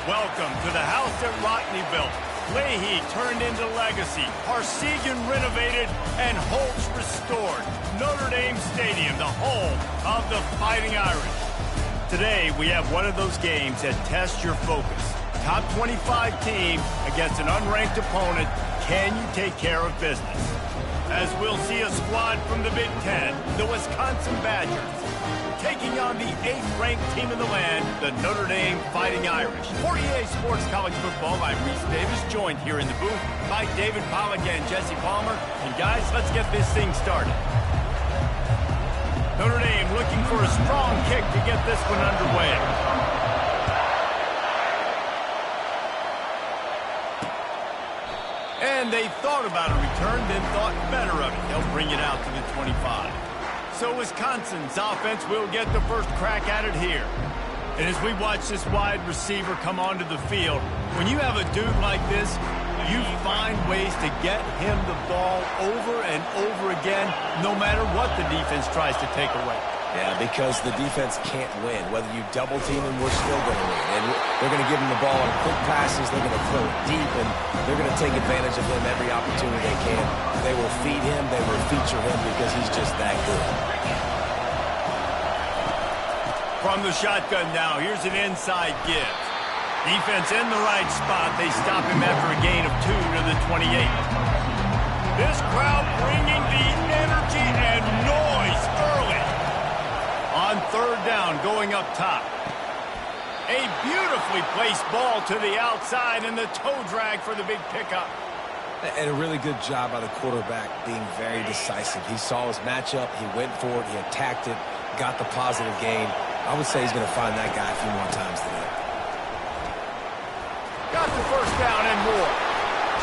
Welcome to the house that Rockney built. Leahy turned into legacy. Parsegian renovated and Holtz restored. Notre Dame Stadium, the home of the Fighting Irish. Today, we have one of those games that tests your focus. Top 25 team against an unranked opponent. Can you take care of business? As we'll see a squad from the Big Ten, the Wisconsin Badgers, taking on the 8th-ranked team in the land, the Notre Dame Fighting Irish. For EA Sports College Football, I'm Reese Davis, joined here in the booth by David Pollack and Jesse Palmer. And guys, let's get this thing started. Notre Dame looking for a strong kick to get this one underway. And they thought about a return, then thought better of it. They'll bring it out to the 25. So Wisconsin's offense will get the first crack at it here. And as we watch this wide receiver come onto the field, when you have a dude like this, you find ways to get him the ball over and over again, no matter what the defense tries to take away. Yeah, because the defense can't win. Whether you double team him, we're still going to win. And they're going to give him the ball on quick passes. They're going to throw it deep, and they're going to take advantage of him every opportunity they can. They will feed him. They will feature him because he's just that good. From the shotgun now, here's an inside give. Defense in the right spot. They stop him after a gain of 2 to the 28. This crowd bringing the energy and noise early. On 3rd down, going up top. A beautifully placed ball to the outside and the toe drag for the big pickup. And a really good job by the quarterback being very decisive. He saw his matchup, he went for it, he attacked it, got the positive gain. I would say he's going to find that guy a few more times today. Got the first down and more.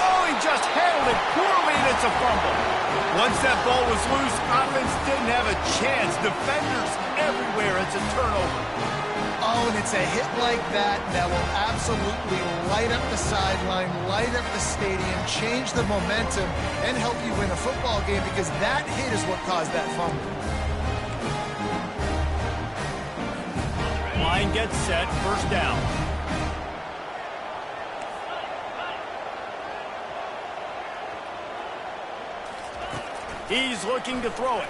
Oh, he just handled it poorly, and it's a fumble. Once that ball was loose, offense didn't have a chance. Defenders everywhere. It's a turnover. Oh, and it's a hit like that that will absolutely light up the sideline, light up the stadium, change the momentum, and help you win a football game because that hit is what caused that fumble. Line gets set, first down. He's looking to throw it.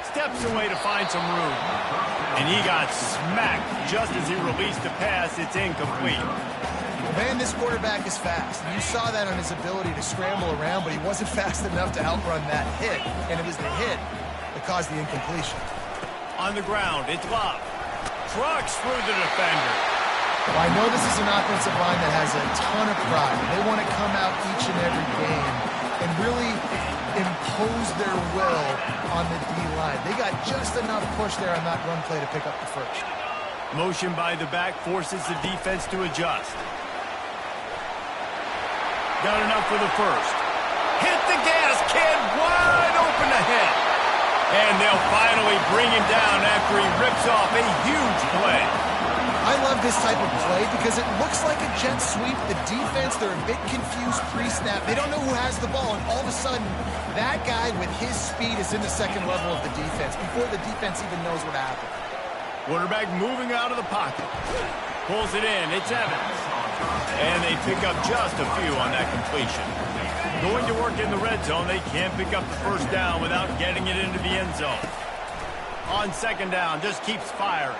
Steps away to find some room. And he got smacked just as he released the pass. It's incomplete. Man, this quarterback is fast. You saw that on his ability to scramble around, but he wasn't fast enough to outrun that hit. And it was the hit that caused the incompletion. On the ground, it's Love. Trucks through the defender. Well, I know this is an offensive line that has a ton of pride. They want to come out each and every game and really impose their will on the D-line. They got just enough push there on that run play to pick up the first. Motion by the back forces the defense to adjust. Got enough for the first. Hit the gas, kid, wide open ahead. And they'll finally bring him down after he rips off a huge play. I love this type of play because it looks like a jet sweep. The defense, they're a bit confused pre-snap. They don't know who has the ball, and all of a sudden, that guy with his speed is in the second level of the defense before the defense even knows what happened. Quarterback moving out of the pocket. Pulls it in. It's Evans. And they pick up just a few on that completion. Going to work in the red zone, they can't pick up the first down without getting it into the end zone. On 2nd down, just keeps firing.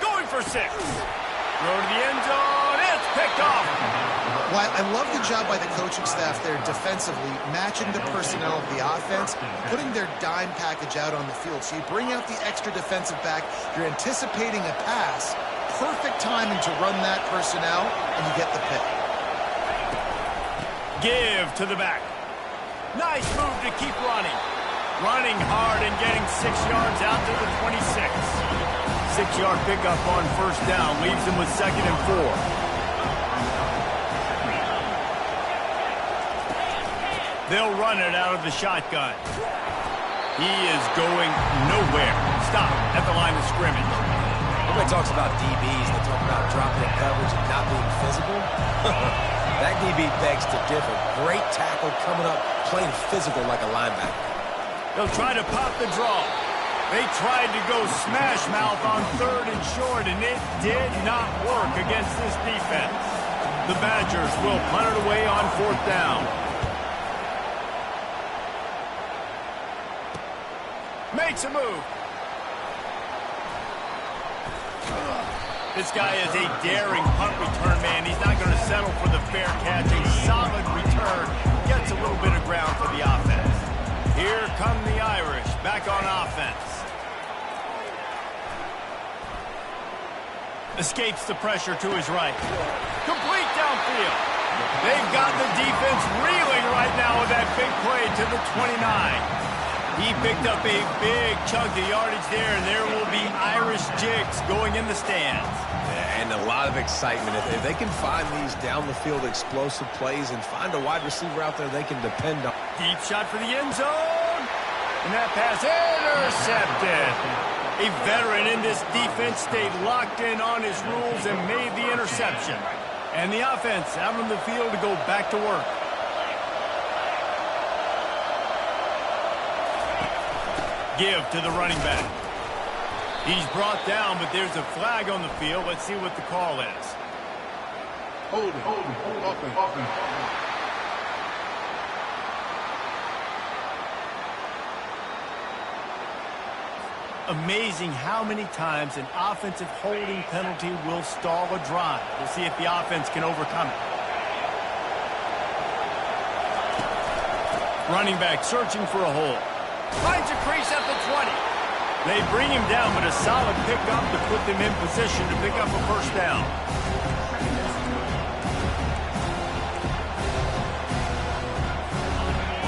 Going for 6. Throw to the end zone. It's picked off. Well, I love the job by the coaching staff there defensively, matching the personnel of the offense, putting their dime package out on the field. So you bring out the extra defensive back, you're anticipating a pass, perfect timing to run that personnel, and you get the pick. Give to the back. Nice move to keep running. Running hard and getting 6 yards out to the 26. 6-yard pickup on first down leaves him with 2nd and 4. They'll run it out of the shotgun. He is going nowhere. Stop at the line of scrimmage. Everybody talks about DBs. They talk about dropping in coverage and not being physical. That DB begs to differ. Great tackle coming up, playing physical like a linebacker. They'll try to pop the draw. They tried to go smash mouth on 3rd and short, and it did not work against this defense. The Badgers will punt it away on 4th down. Makes a move. This guy is a daring punt return man. He's not going to settle for the fair catch. A solid return. Gets a little bit of ground for the offense. Here come the Irish back on offense. Escapes the pressure to his right. Complete downfield. They've got the defense reeling right now with that big play to the 29. He picked up a big chunk of yardage there, and there will be Irish jigs going in the stands. Yeah, and a lot of excitement. If they can find these down-the-field explosive plays and find a wide receiver out there they can depend on. Deep shot for the end zone. And that pass intercepted. A veteran in this defense stayed locked in on his rules and made the interception. And the offense out on the field to go back to work. Give to the running back. He's brought down, but there's a flag on the field. Let's see what the call is. Hold it. Amazing how many times an offensive holding penalty will stall a drive. We'll see if the offense can overcome it. Running back searching for a hole. Finds a crease at the 20. They bring him down, but a solid pickup to put them in position to pick up a first down.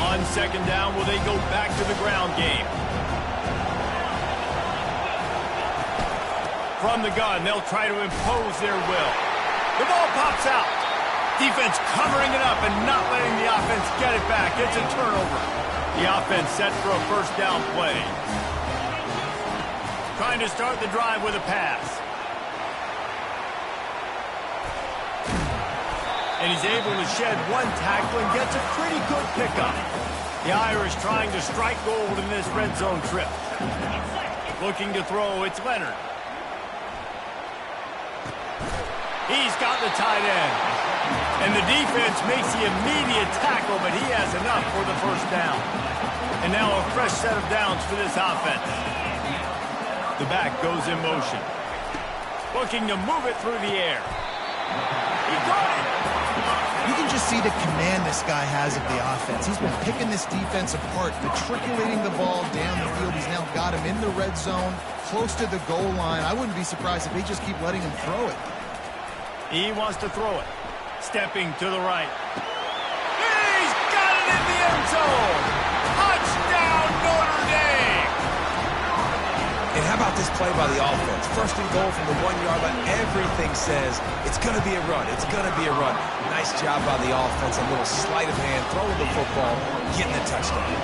On 2nd down, will they go back to the ground game? From the gun, they'll try to impose their will. The ball pops out. Defense covering it up and not letting the offense get it back. It's a turnover. The offense set for a first down play. Trying to start the drive with a pass. And he's able to shed one tackle and gets a pretty good pickup. The Irish trying to strike gold in this red zone trip. Looking to throw, it's Leonard. He's got the tight end. And the defense makes the immediate tackle, but he has enough for the first down. And now a fresh set of downs for this offense. The back goes in motion. Looking to move it through the air. He got it! You can just see the command this guy has of the offense. He's been picking this defense apart, matriculating the ball down the field. He's now got him in the red zone, close to the goal line. I wouldn't be surprised if they just keep letting him throw it. He wants to throw it. Stepping to the right. He's got it in the end zone! Touchdown, Notre Dame! And how about this play by the offense? 1st and goal from the 1-yard line. Everything says it's going to be a run. It's going to be a run. Nice job by the offense. A little sleight of hand, throwing the football, getting the touchdown.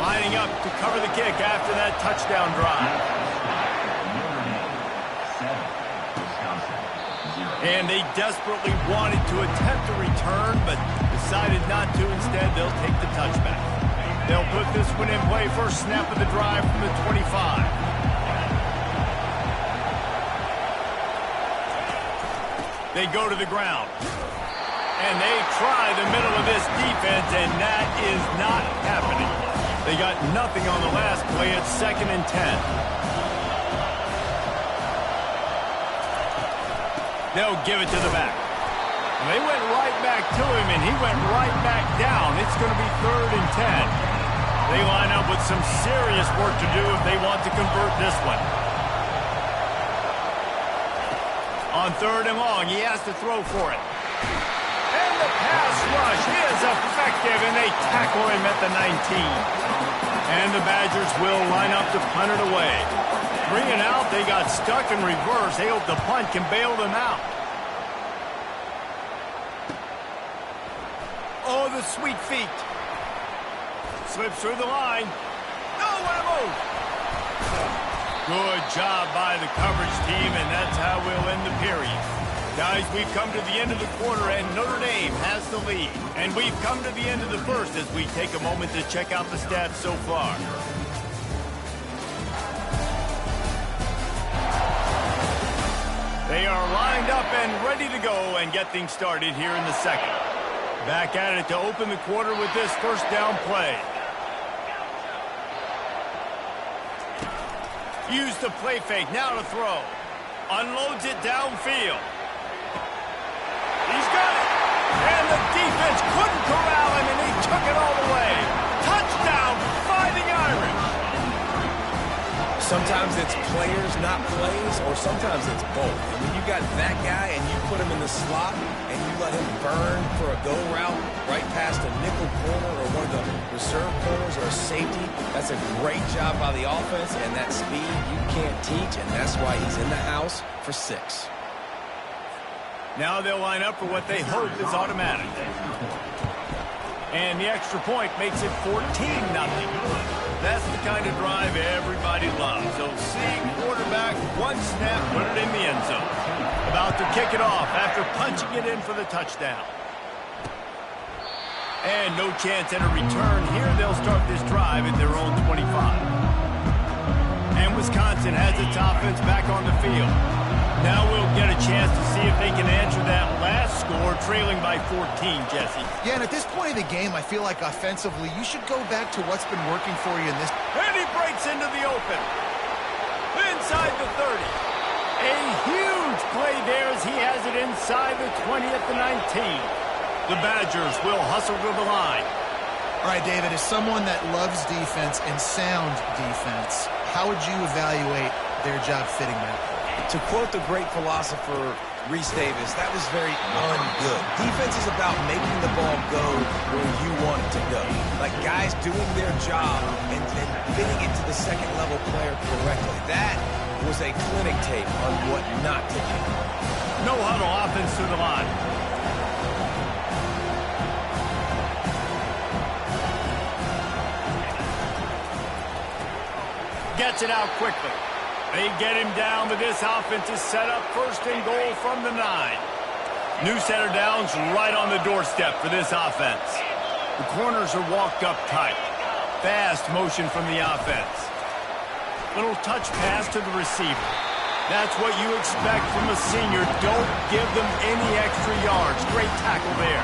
Lining up to cover the kick after that touchdown drive. And they desperately wanted to attempt a return, but decided not to. Instead, they'll take the touchback. They'll put this one in play. First snap of the drive from the 25. They go to the ground. And they try the middle of this defense, and that is not happening. They got nothing on the last play. It's 2nd and 10. They'll give it to the back. They went right back to him, and he went right back down. It's going to be 3rd and 10. They line up with some serious work to do if they want to convert this one. On 3rd and long, he has to throw for it. And the pass rush is effective, and they tackle him at the 19. And the Badgers will line up to punt it away. Bring it out. They got stuck in reverse. They hope the punt can bail them out. Oh, the sweet feet. Slips through the line. Oh, what a move. Good job by the coverage team, and that's how we'll end the period. Guys, we've come to the end of the quarter, and Notre Dame has the lead. And we've come to the end of the first as we take a moment to check out the stats so far. are lined up and ready to go and get things started here in the second. Back at it to open the quarter with this first down play. Use the play fake, now to throw. Unloads it downfield. He's got it. And the defense couldn't corral him, and he took it all the way. Touchdown, Fighting Irish. Sometimes it's players, not plays, or sometimes it's both. And when you got that guy and you put him in the slot and you let him burn for a go route right past a nickel corner or one of the reserve corners or a safety, that's a great job by the offense, and that speed you can't teach, and that's why he's in the house for 6. Now they'll line up for what they hope is automatic. And the extra point makes it 14-0. That's the kind of drive everybody loves. So seeing quarterback, one snap, put it in the end zone. About to kick it off after punching it in for the touchdown. And no chance at a return here. They'll start this drive at their own 25. And Wisconsin has its offense back on the field. Now we'll get a chance to see if they can answer that last score, trailing by 14, Jesse. Yeah, and at this point of the game, I feel like offensively, you should go back to what's been working for you in this. And he breaks into the open. Inside the 30. A huge play there as he has it inside the 20 at the 19. The Badgers will hustle to the line. All right, David, as someone that loves defense and sound defense, how would you evaluate their job fitting that? To quote the great philosopher Reese Davis, that was very un-good. Defense is about making the ball go where you want it to go. Like guys doing their job and fitting it to the second-level player correctly. That was a clinic tape on what not to do. No huddle offense to the line. Gets it out quickly. They get him down, but this offense is set up first and goal from the 9. New set of downs right on the doorstep for this offense. The corners are walked up tight. Fast motion from the offense. Little touch pass to the receiver. That's what you expect from a senior. Don't give them any extra yards. Great tackle there.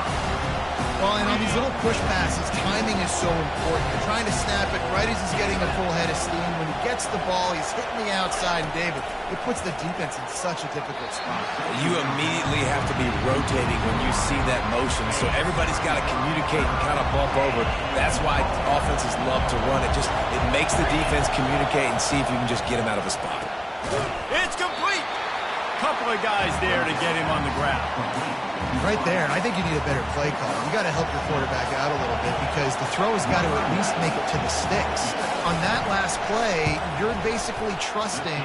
Well, and on these little push passes, timing is so important. You're trying to snap it right as he's getting a full head of steam. When he gets the ball, he's hitting the outside, and David, it puts the defense in such a difficult spot. You immediately have to be rotating when you see that motion, so everybody's got to communicate and kind of bump over. That's why offenses love to run it. It makes the defense communicate and see if you can just get him out of a spot. It's complete. Couple of guys there to get him on the ground. Right there, I think you need a better play call. You got to help your quarterback out a little bit because the throw has got to at least make it to the sticks. On that last play, you're basically trusting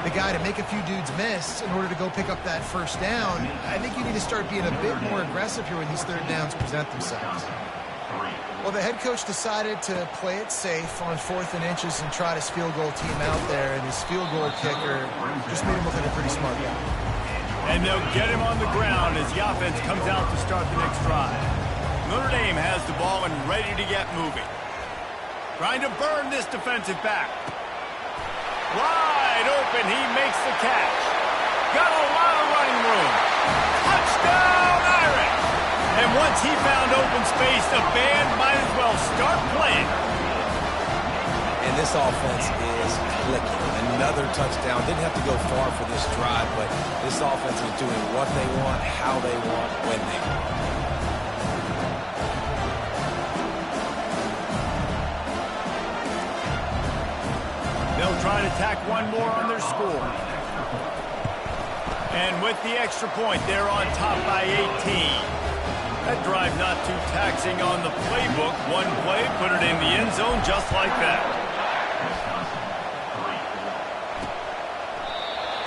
the guy to make a few dudes miss in order to go pick up that first down. I think you need to start being a bit more aggressive here when these third downs present themselves. Well, the head coach decided to play it safe on 4th and inches and trot his field goal team out there, and his field goal kicker just made him look like a pretty smart guy. And they'll get him on the ground as the offense comes out to start the next drive. Notre Dame has the ball and ready to get moving. Trying to burn this defensive back. Wide open, he makes the catch. Got a lot of running room. Touchdown, Irish! And once he found open space, the band might as well start playing. And this offense is clicking. Another touchdown. Didn't have to go far for this drive, but this offense is doing what they want, how they want, when they want. They'll try to tack one more on their score. And with the extra point, they're on top by 18. That drive not too taxing on the playbook. One play, put it in the end zone just like that.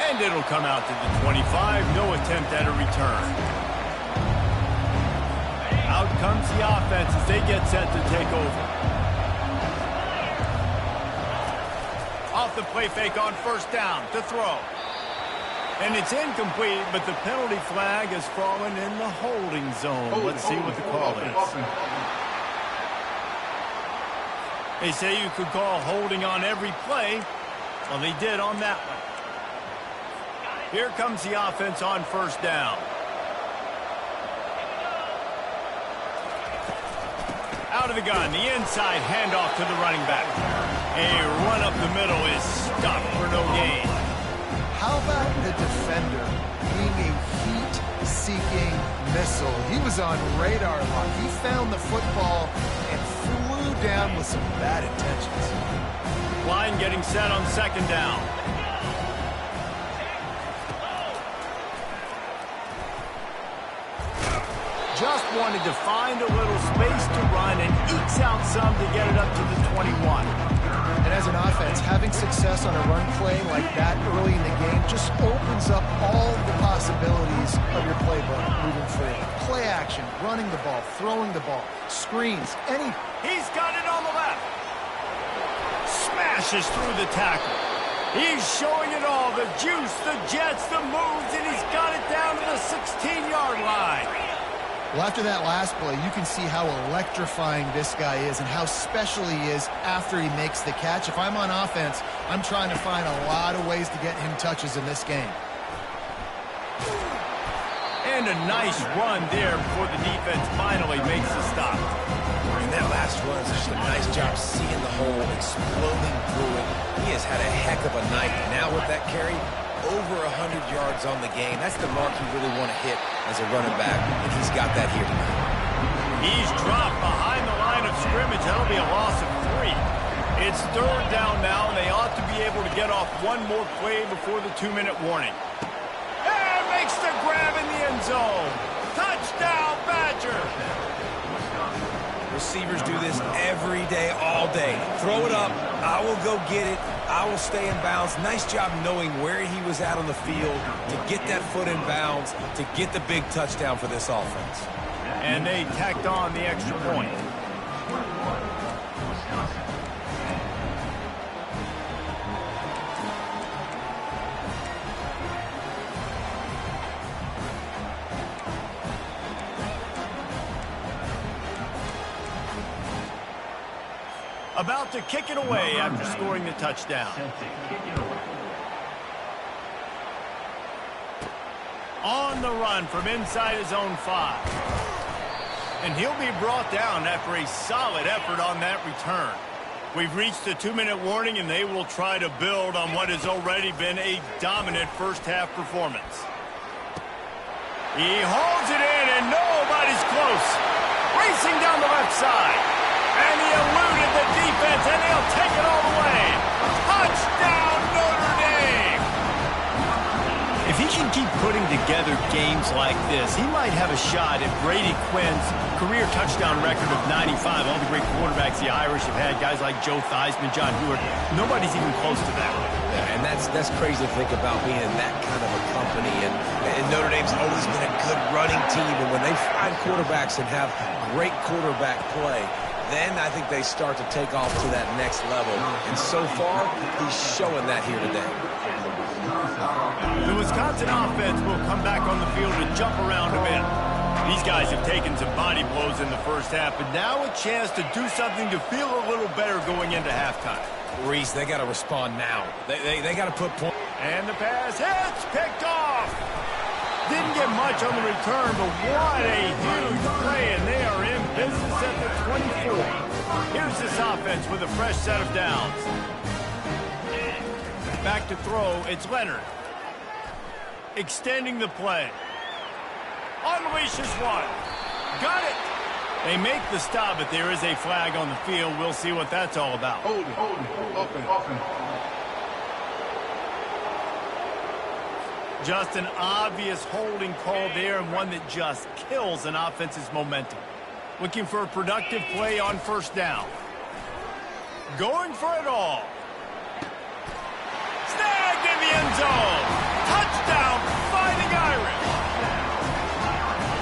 And it'll come out to the 25. No attempt at a return. Out comes the offense as they get set to take over. Off the play fake on first down to throw. And it's incomplete, but the penalty flag has fallen in the holding zone. Let's see what the call is. They say you could call holding on every play. Well, they did on that one. Here comes the offense on first down. Out of the gun, the inside handoff to the running back. A run up the middle is stopped for no gain. How about the defender being a heat-seeking missile? He was on radar lock. He found the football and flew down with some bad intentions. Line getting set on second down. Just wanted to find a little space to run and ekes out some to get it up to the 21. And as an offense, having success on a run play like that early in the game just opens up all the possibilities of your playbook moving forward. Play action, running the ball, throwing the ball, screens, any. He's got it on the left. Smashes through the tackle. He's showing it all, the juice, the jets, the moves, and he's got it down to the 16-yard line. Well, after that last play, you can see how electrifying this guy is and how special he is after he makes the catch. If I'm on offense, I'm trying to find a lot of ways to get him touches in this game. And a nice run there before the defense finally makes the stop. And that last run is just a nice job seeing the hole, exploding through it. He has had a heck of a night. Now with that carry, over 100 yards on the game. That's the mark you really want to hit as a running back, and he's got that here tonight. He's dropped behind the line of scrimmage. That'll be a loss of 3. It's third down now, and they ought to be able to get off one more play before the 2-minute warning. And makes the grab in the end zone. Touchdown, Badger! Receivers do this every day, all day. Throw it up, I will go get it, I will stay in bounds. Nice job knowing where he was at on the field to get that foot in bounds, to get the big touchdown for this offense. And they tacked on the extra point. About to kick it away after scoring the touchdown. On the run from inside his own 5. And he'll be brought down after a solid effort on that return. We've reached the 2-minute warning, and they will try to build on what has already been a dominant first-half performance. He hauls it in, and nobody's close. Racing down the left side. And he eluded the defense, and they'll take it all the way. Touchdown, Notre Dame! If he can keep putting together games like this, he might have a shot at Brady Quinn's career touchdown record of 95. All the great quarterbacks the Irish have had, guys like Joe Theismann, John Hewart, nobody's even close to that. Yeah, and that's crazy to think about being in that kind of a company. And Notre Dame's always been a good running team. And when they find quarterbacks and have great quarterback play, then I think they start to take off to that next level. And so far, he's showing that here today. The Wisconsin offense will come back on the field and jump around a bit. These guys have taken some body blows in the first half, but now a chance to do something to feel a little better going into halftime. Reese, they got to respond now. They got to put points. And the pass hits, picked off. Didn't get much on the return, but what a huge play, and they are in business at the 24. Here's this offense with a fresh set of downs. Back to throw, it's Leonard. Extending the play. Unleashes one. Got it. They make the stop, but there is a flag on the field. We'll see what that's all about. Hold it. Open. Just an obvious holding call there, and one that just kills an offense's momentum. Looking for a productive play on first down. Going for it all. Snagged in the end zone. Touchdown, Fighting Irish.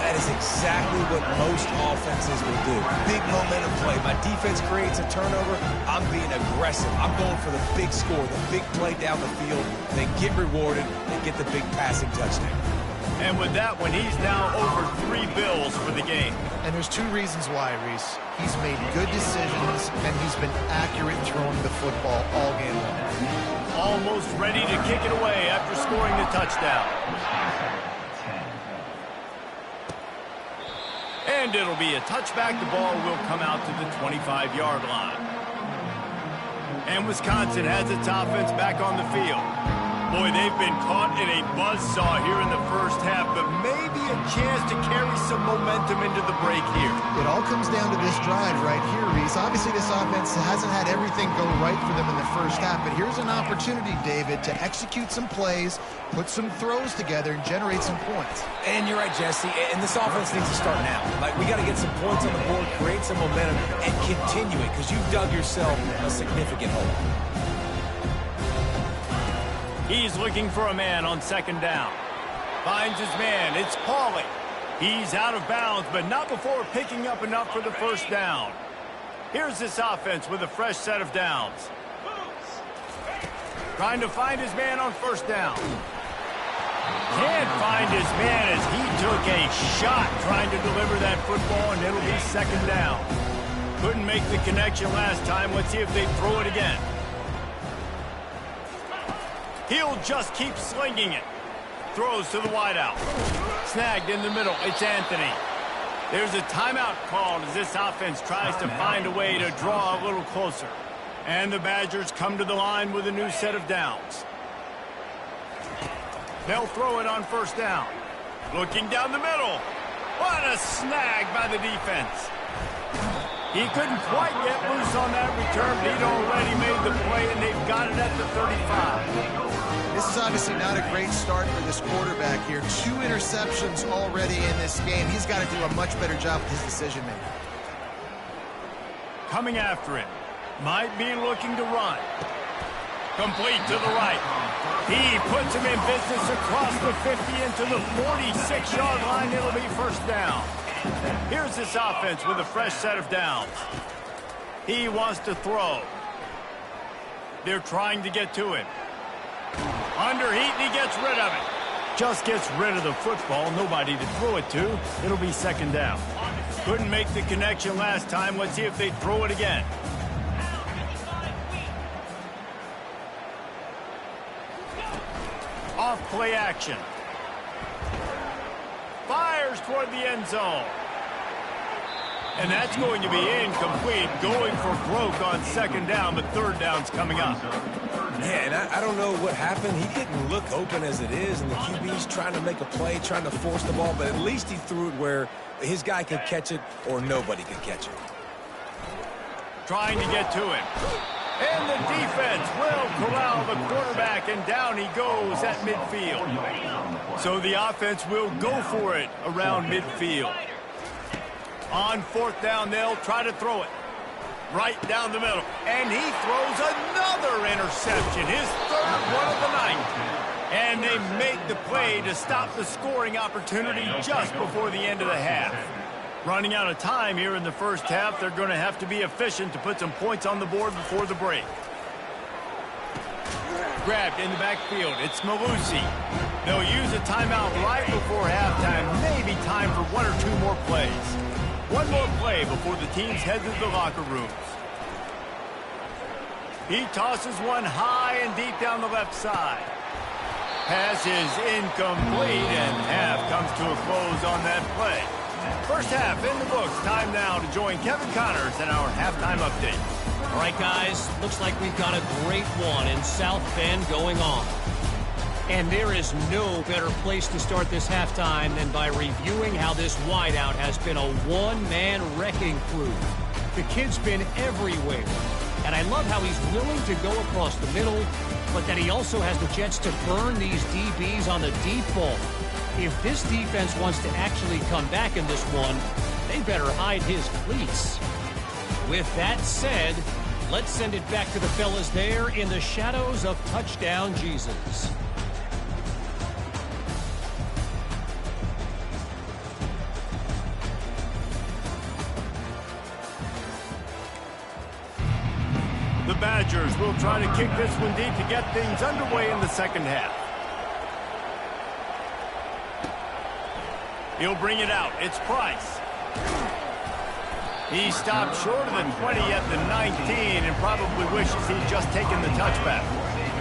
That is exactly what most offenses will do. Big momentum play. My defense creates a turnover. I'm being aggressive. I'm going for the big score, the big play down the field. They get rewarded. They get the big passing touchdown. And with that one, he's now over 3 bills for the game. And there's 2 reasons why, Reese. He's made good decisions, and he's been accurate throwing the football all game long. almost ready to kick it away after scoring the touchdown. And it'll be a touchback. The ball will come out to the 25-yard line. And Wisconsin has its offense back on the field. Boy, they've been caught in a buzzsaw here in the first half, but maybe a chance to carry some momentum into the break here. It all comes down to this drive right here, Reese. Obviously, this offense hasn't had everything go right for them in the first half, but here's an opportunity, David, to execute some plays, put some throws together, and generate some points. And you're right, Jesse, and this offense needs to start now. Like, we got to get some points on the board, create some momentum, and continue it, because you've dug yourself a significant hole. He's looking for a man on second down. Finds his man. It's Pauly. He's out of bounds, but not before picking up enough for the first down. Here's this offense with a fresh set of downs. Trying to find his man on first down. Can't find his man as he took a shot trying to deliver that football, and it'll be second down. Couldn't make the connection last time. Let's see if they throw it again. He'll just keep slinging it. Throws to the wideout. Snagged in the middle. It's Anthony. There's a timeout called as this offense tries to find a way to draw a little closer. And the Badgers come to the line with a new set of downs. They'll throw it on first down. Looking down the middle. What a snag by the defense. He couldn't quite get loose on that return, but he'd already made the play, and they've got it at the 35. This is obviously not a great start for this quarterback here. 2 interceptions already in this game. He's got to do a much better job with his decision-making. Coming after him. Might be looking to run. Complete to the right. He puts him in business across the 50 into the 46-yard line. It'll be first down. Here's this offense with a fresh set of downs. He wants to throw. They're trying to get to him. Underheat, and he gets rid of it. Just gets rid of the football. Nobody to throw it to. It'll be second down. Couldn't make the connection last time. Let's see if they throw it again. Off play action. Fires toward the end zone. And that's going to be incomplete. Going for broke on second down, but third down's coming up. Yeah, and I don't know what happened. He didn't look open as it is, and the QB's trying to make a play, trying to force the ball, but at least he threw it where his guy could catch it or nobody could catch it. Trying to get to him. And the defense will corral the quarterback, and down he goes at midfield. So the offense will go for it around midfield. On fourth down, they'll try to throw it. Right down the middle. And he throws another interception, his third one of the night. And they make the play to stop the scoring opportunity just before the end of the half. Running out of time here in the first half, they're going to have to be efficient to put some points on the board before the break. Grabbed in the backfield. It's Malusi. They'll use a timeout right before halftime. Maybe time for 1 or 2 more plays. One more play before the teams head to the locker rooms. He tosses one high and deep down the left side. Pass is incomplete, and half comes to a close on that play. First half in the books. Time now to join Kevin Connors in our halftime update. All right, guys, looks like we've got a great one in South Bend going on. And there is no better place to start this halftime than by reviewing how this wideout has been a one-man wrecking crew. The kid's been everywhere, and I love how he's willing to go across the middle, but that he also has the jets to burn these DBs on the deep ball. If this defense wants to actually come back in this one, they better hide his cleats. With that said, let's send it back to the fellas there in the shadows of Touchdown Jesus. The Badgers will try to kick this one deep to get things underway in the second half. He'll bring it out. It's Price. He stopped short of the 20 at the 19 and probably wishes he'd just taken the touchback.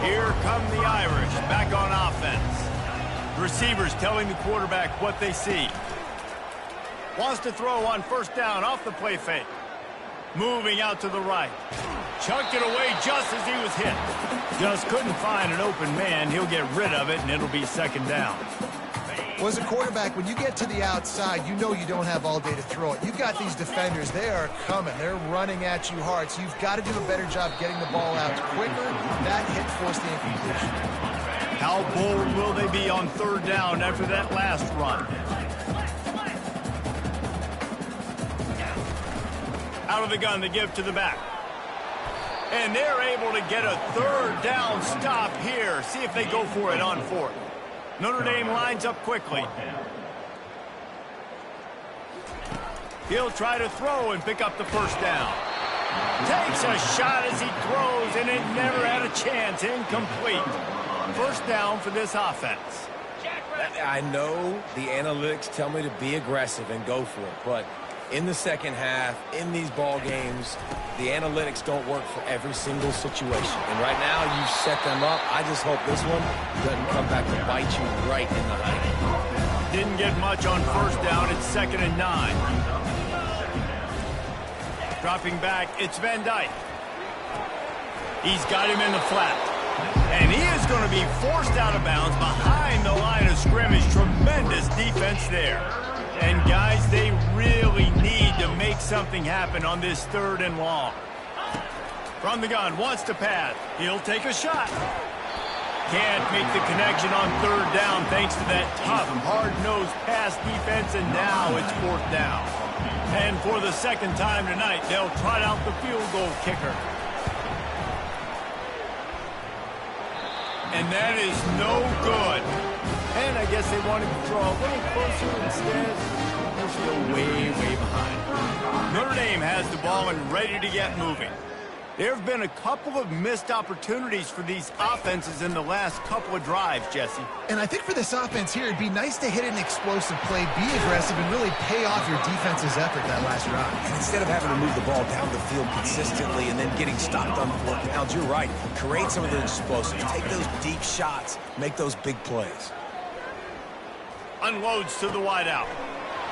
Here come the Irish back on offense. Receivers telling the quarterback what they see. Wants to throw on first down off the play fake. Moving out to the right. Chucked it away just as he was hit. Just couldn't find an open man. He'll get rid of it, and it'll be second down. Well, as a quarterback, when you get to the outside, you know you don't have all day to throw it. You've got these defenders. They are coming. They're running at you hard, so you've got to do a better job getting the ball out quicker. That hit forced the incompletion. How bold will they be on third down after that last run? Out of the gun to give to the back. And they're able to get a third down stop here. See if they go for it on fourth. Notre Dame lines up quickly. He'll try to throw and pick up the first down. Takes a shot as he throws, and it never had a chance. Incomplete. First down for this offense. I know the analytics tell me to be aggressive and go for it, but in the second half, in these ball games, the analytics don't work for every single situation. And right now, you set them up. I just hope this one doesn't come back to bite you right in the eye. Didn't get much on first down. It's 2nd and 9. Dropping back, it's Van Dyke. He's got him in the flat. And he is going to be forced out of bounds behind the line of scrimmage. Tremendous defense there. And, guys, they really need to make something happen on this 3rd and long. From the gun, wants to pass. He'll take a shot. Can't make the connection on 3rd down thanks to that tough, hard-nosed pass defense, and now it's 4th down. And for the second time tonight, they'll trot out the field goal kicker. And that is no good. And I guess they wanted to throw a little closer instead. They're still way, way behind. Notre Dame has the ball and ready to get moving. There have been a couple of missed opportunities for these offenses in the last couple of drives, Jesse. And I think for this offense here, it'd be nice to hit an explosive play, be aggressive, and really pay off your defense's effort that last drive. And instead of having to move the ball down the field consistently and then getting stopped on 4th downs, you're right. Create some of those explosives. Take those deep shots. Make those big plays. Unloads to the wideout.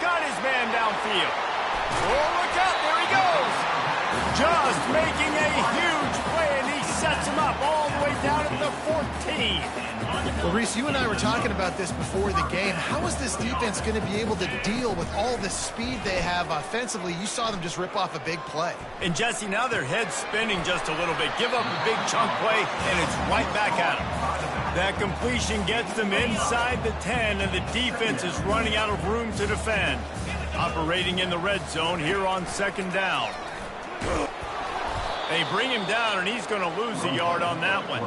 Got his man downfield. Oh, look out, there he goes. Just making a huge play, and he sets him up all the way down at the 14. Well, Reese, you and I were talking about this before the game. How is this defense going to be able to deal with all the speed they have offensively? You saw them just rip off a big play. And, Jesse, now their head's spinning just a little bit. Give up a big chunk play, and it's right back at them. That completion gets them inside the 10, and the defense is running out of room to defend. Operating in the red zone here on 2nd down. They bring him down, and he's going to lose a yard on that one.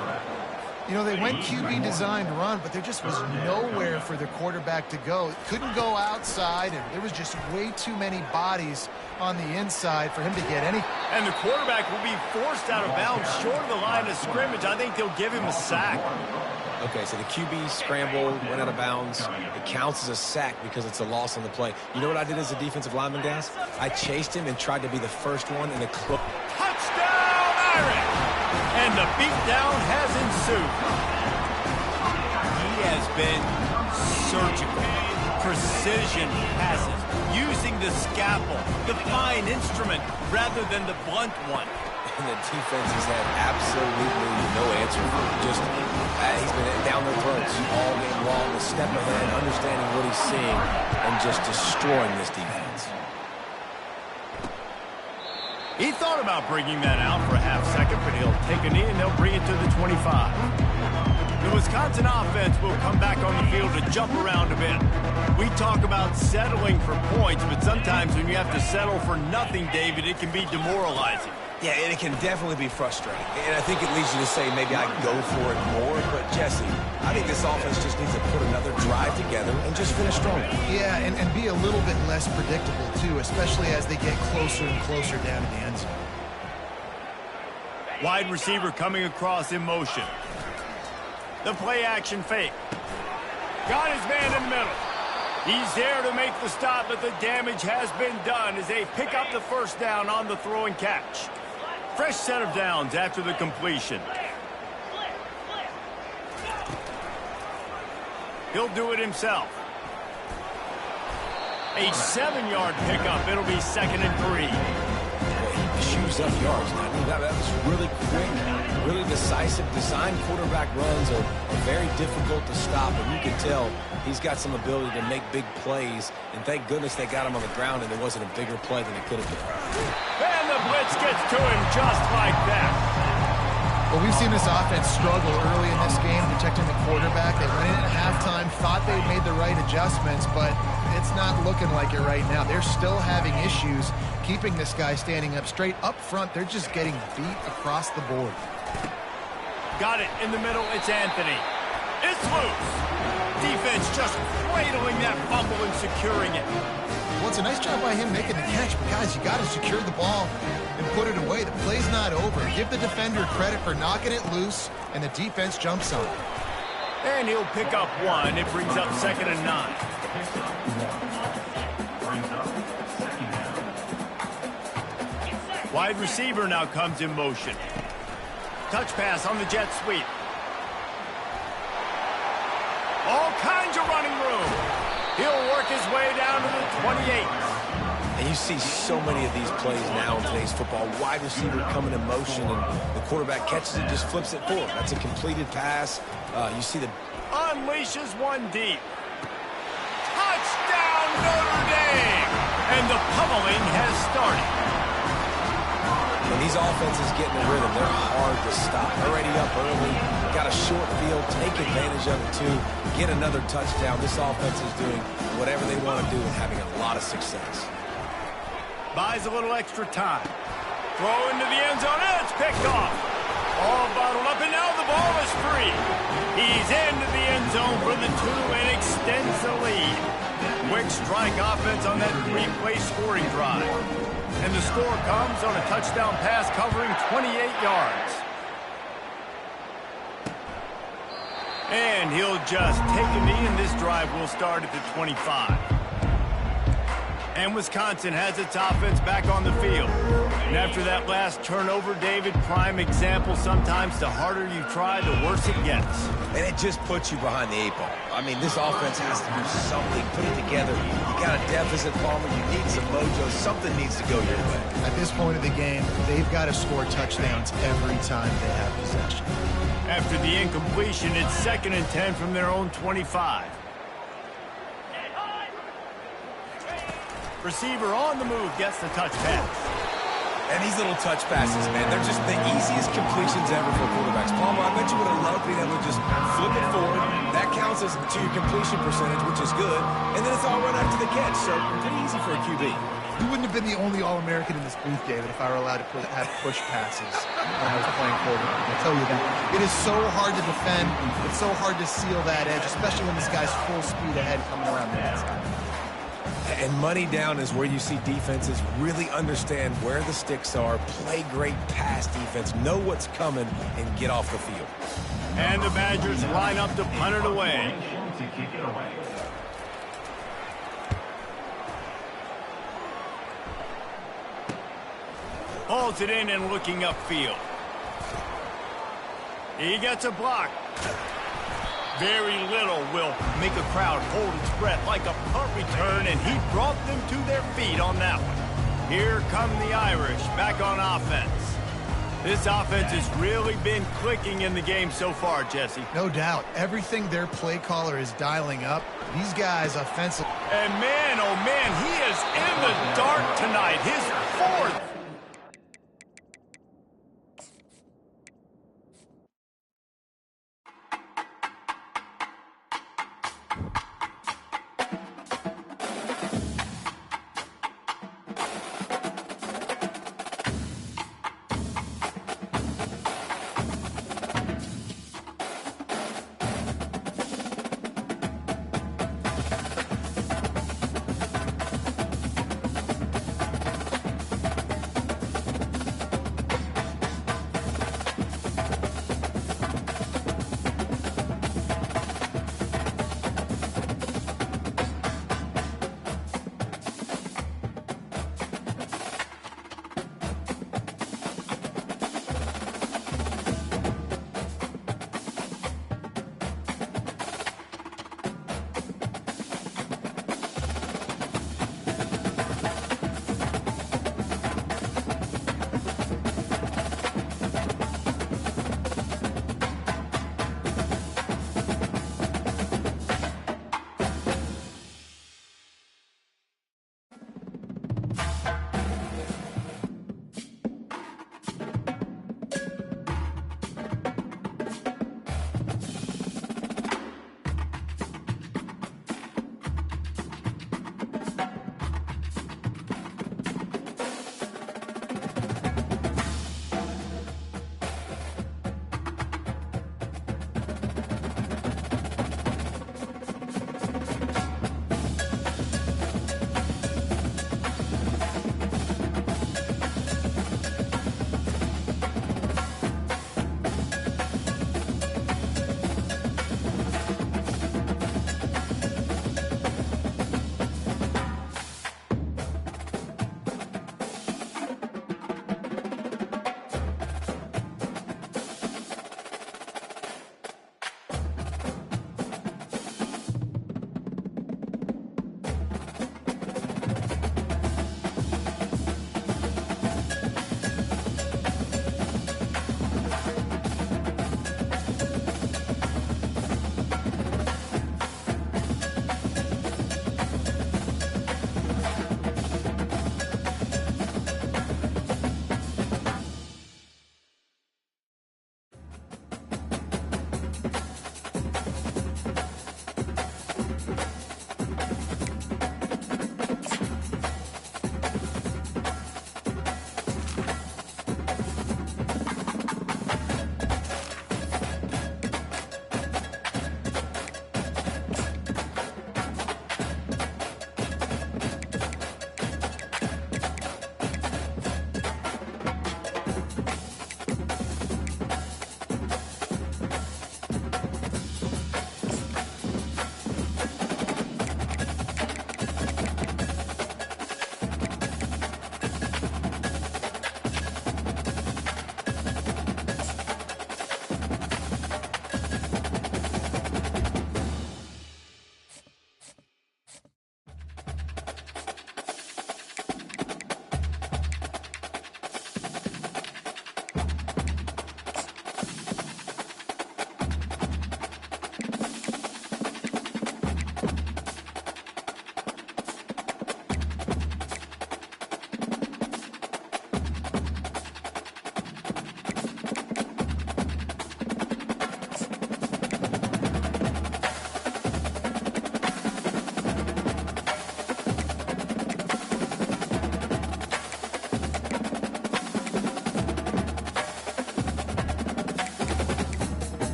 You know, they went QB designed run, but there just was nowhere for their quarterback to go. Couldn't go outside, and there was just way too many bodies on the inside for him to get any. And the quarterback will be forced out of bounds short of the line of scrimmage. I think they'll give him a sack. Okay, so the QB scrambled, went out of bounds. It counts as a sack because it's a loss on the play. You know what I did as a defensive lineman, guys? I chased him and tried to be the first one in the close. Touchdown, Irish! And the beatdown has ensued. He has been surgical. Precision passes, using the scalpel, the fine instrument, rather than the blunt one. And the defense has had absolutely no answer for him. Just, he's been down their throats all game long, a step ahead, understanding what he's seeing, and just destroying this defense. He thought about bringing that out for a half second, but he'll take a knee and they'll bring it to the 25. The Wisconsin offense will come back on the field to jump around a bit. We talk about settling for points, but sometimes when you have to settle for nothing, David, it can be demoralizing. Yeah, and it can definitely be frustrating. And I think it leads you to say maybe I go for it more. But, Jesse, I think this offense just needs to put another drive together and just finish strong. Yeah, and be a little bit less predictable, too, especially as they get closer and closer down to the end zone. Wide receiver coming across in motion. The play action fake. Got his man in the middle. He's there to make the stop, but the damage has been done as they pick up the first down on the throw and catch. Fresh set of downs after the completion. He'll do it himself. A 7-yard pickup. It'll be 2nd and 3. He chews up yards. I mean, that was really quick, really decisive. Design quarterback runs are very difficult to stop, and you can tell he's got some ability to make big plays. And thank goodness they got him on the ground and there wasn't a bigger play than it could have been. And the blitz gets to him just like that. Well, we've seen this offense struggle early in this game protecting the quarterback. They went in at halftime, thought they made the right adjustments, but it's not looking like it right now. They're still having issues keeping this guy standing up straight. Up front, they're just getting beat across the board. Got it in the middle. It's Anthony. It's loose. Defense just cradling that fumble and securing it. Well, it's a nice job by him making the catch, but guys, you got to secure the ball and put it away. The play's not over. Give the defender credit for knocking it loose, and the defense jumps on it. And he'll pick up 1. It brings up 2nd and 9. Wide receiver now comes in motion. Touch pass on the jet sweep. All kinds of running room. He'll work his way down to the 28. And you see so many of these plays now in today's football. Wide receiver coming in motion, and the quarterback catches it, just flips it forward. That's a completed pass. You see the... Unleashes one deep. Touchdown, Notre Dame! And the pummeling has started. When these offenses get in a rhythm, they're hard to stop. Already up early, got a short field, take advantage of it too, get another touchdown. This offense is doing whatever they want to do and having a lot of success. Buys a little extra time. Throw into the end zone, and it's picked off. All bottled up, and now the ball is free. He's into the end zone for the 2 and extends the lead. Quick strike offense on that 3-play scoring drive. And the score comes on a touchdown pass covering 28 yards. And he'll just take a knee, and this drive will start at the 25. And Wisconsin has its offense back on the field. And after that last turnover, David, prime example, sometimes the harder you try, the worse it gets. And it just puts you behind the 8 ball. I mean, this offense has to do something, put it together. You got a deficit, Palmer, you need some mojo. Something needs to go your way. At this point of the game, they've got to score touchdowns every time they have possession. After the incompletion, it's 2nd and 10 from their own 25. Receiver on the move gets the touch pass. And these little touch passes, man, they're just the easiest completions ever for quarterbacks. Palmer, I bet you would have loved being able to just flip it forward. That counts as to your completion percentage, which is good. And then it's all run after the catch, so pretty easy for a QB. You wouldn't have been the only All-American in this booth, David, if I were allowed to have push passes when I was playing quarterback. I'll tell you that. It is so hard to defend. It's so hard to seal that edge, especially when this guy's full speed ahead coming around the inside. And money down is where you see defenses really understand where the sticks are, play great pass defense, know what's coming, and get off the field. And the Badgers line up to punt it away. Hauls it in and looking upfield. He gets a block. Very little will make a crowd hold its breath like a punt return, and he brought them to their feet on that one. Here come the Irish back on offense. This offense has really been clicking in the game so far, Jesse. No doubt. Everything their play caller is dialing up, these guys offensive. And man, oh man, he is in the dark tonight. His 4th.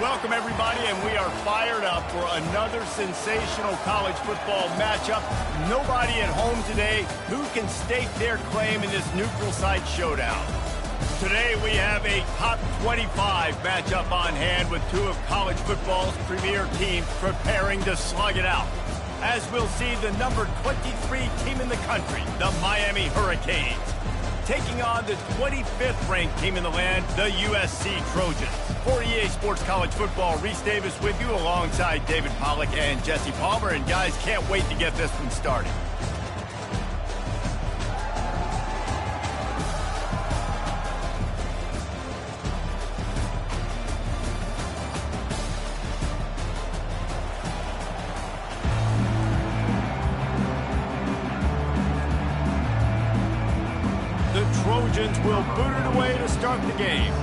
Welcome, everybody, and we are fired up for another sensational college football matchup. Nobody at home today who can stake their claim in this neutral site showdown. Today, we have a top 25 matchup on hand with two of college football's premier teams preparing to slug it out. As we'll see, the number 23 team in the country, the Miami Hurricanes, taking on the 25th ranked team in the land, the USC Trojans. For EA Sports College Football, Reese Davis with you alongside David Pollack and Jesse Palmer. And guys, can't wait to get this one started. The Trojans will boot it away to start the game.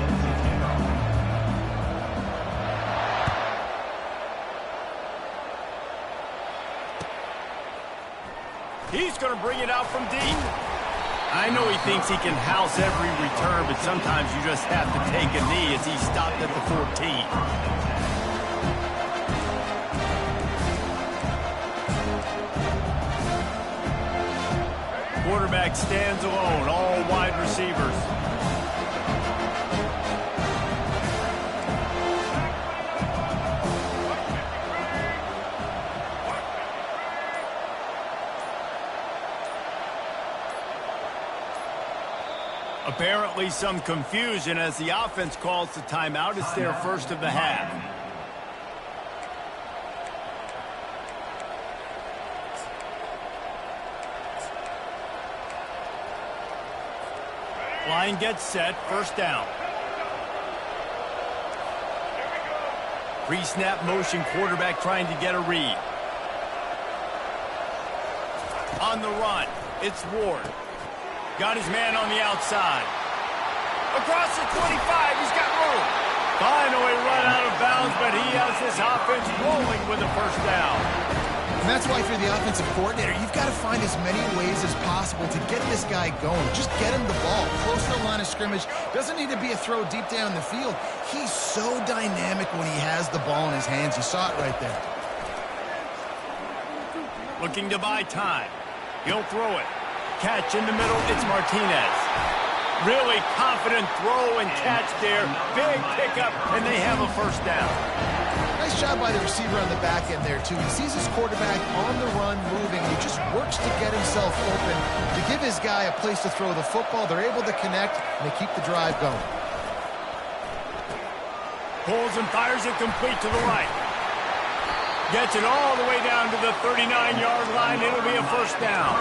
He's going to bring it out from deep. I know he thinks he can house every return, but sometimes you just have to take a knee as he stopped at the 14. Quarterback stands alone, all wide receivers. Apparently some confusion as the offense calls the timeout. It's their first of the half. Line gets set, first down. Pre-snap motion, quarterback trying to get a read. On the run, it's Ward. Got his man on the outside. Across the 25, he's got room. Finally run out of bounds, but he has this offense rolling with a first down. And that's why if you're the offensive coordinator, you've got to find as many ways as possible to get this guy going. Just get him the ball close to the line of scrimmage. Doesn't need to be a throw deep down the field. He's so dynamic when he has the ball in his hands. You saw it right there. Looking to buy time. He'll throw it. Catch in the middle, it's Martinez. Really confident throw and catch there. Big pickup, and they have a first down. Nice job by the receiver on the back end there, too. He sees his quarterback on the run moving, and he just works to get himself open to give his guy a place to throw the football. They're able to connect, and they keep the drive going. Pulls and fires it complete to the right. Gets it all the way down to the 39-yard line. It'll be a first down.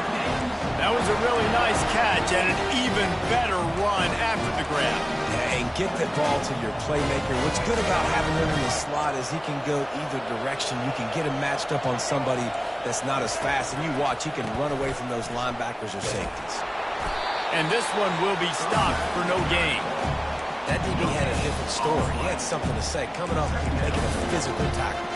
That was a really nice catch and an even better run after the grab. Yeah, and get the ball to your playmaker. What's good about having him in the slot is he can go either direction. You can get him matched up on somebody that's not as fast. And you watch, he can run away from those linebackers or safeties. And this one will be stopped for no gain. That DB had a different story. He had something to say, coming up and making a physical tackle.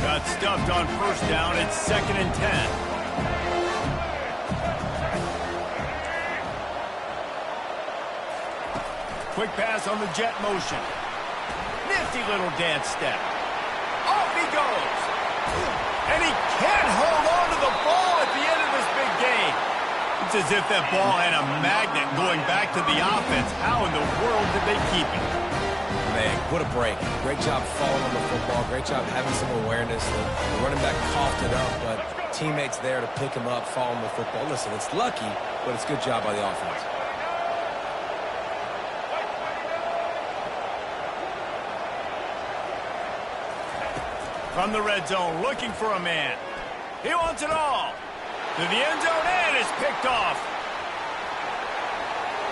Got stuffed on first down. It's 2nd and 10. Quick pass on the jet motion. Nifty little dance step. Off he goes. And he can't hold on to the ball at the end of this big game. It's as if that ball had a magnet going back to the offense. How in the world did they keep it? Man, what a break. Great job falling on the football. Great job having some awareness. The running back coughed it up, but teammates there to pick him up, fall on the football. Listen, it's lucky, but it's a good job by the offense. From the red zone, looking for a man. He wants it all. To the end zone, and it's picked off.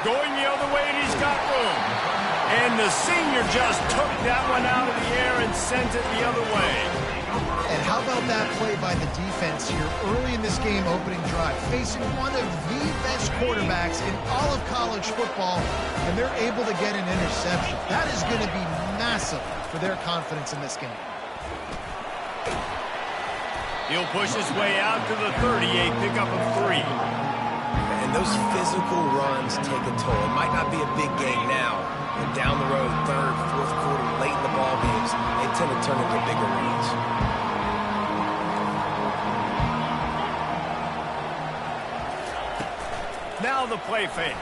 Going the other way, and he's got room. And the senior just took that one out of the air and sends it the other way. And how about that play by the defense here early in this game opening drive, facing one of the best quarterbacks in all of college football, and they're able to get an interception. That is going to be massive for their confidence in this game. He'll push his way out to the 38, pick up a 3. And those physical runs take a toll. It might not be a big game now, but down the road, third, fourth quarter, late in the ball games, they tend to turn into bigger runs. Now the play fake.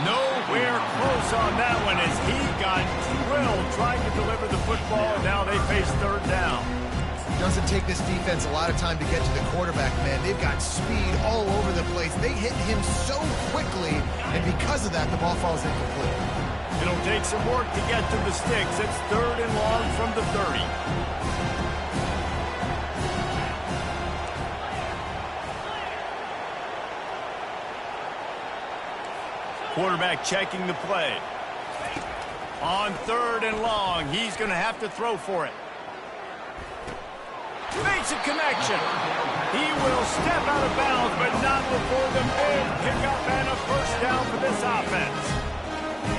Nowhere close on that one as he got drilled trying to deliver the football. Now they face third down. Doesn't take this defense a lot of time to get to the quarterback, man. They've got speed all over the place. They hit him so quickly, and because of that, the ball falls incomplete. It'll take some work to get to the sticks. It's third and long from the 30. Quarterback checking the play. On third and long, he's going to have to throw for it. Makes a connection. He will step out of bounds, but not before the big pickup and a first down for this offense.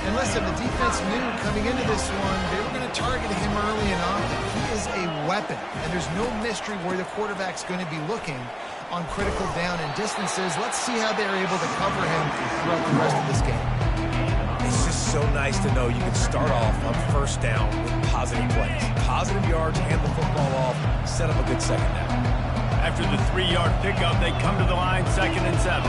And listen, the defense knew coming into this one, they were going to target him early and often. He is a weapon, and there's no mystery where the quarterback's going to be looking on critical down and distances. Let's see how they're able to cover him throughout the rest of this game. It's just so nice to know you can start off on first down with positive plays. Positive yards, hand the football off, set up a good second down. After the 3-yard pickup, they come to the line, 2nd and 7.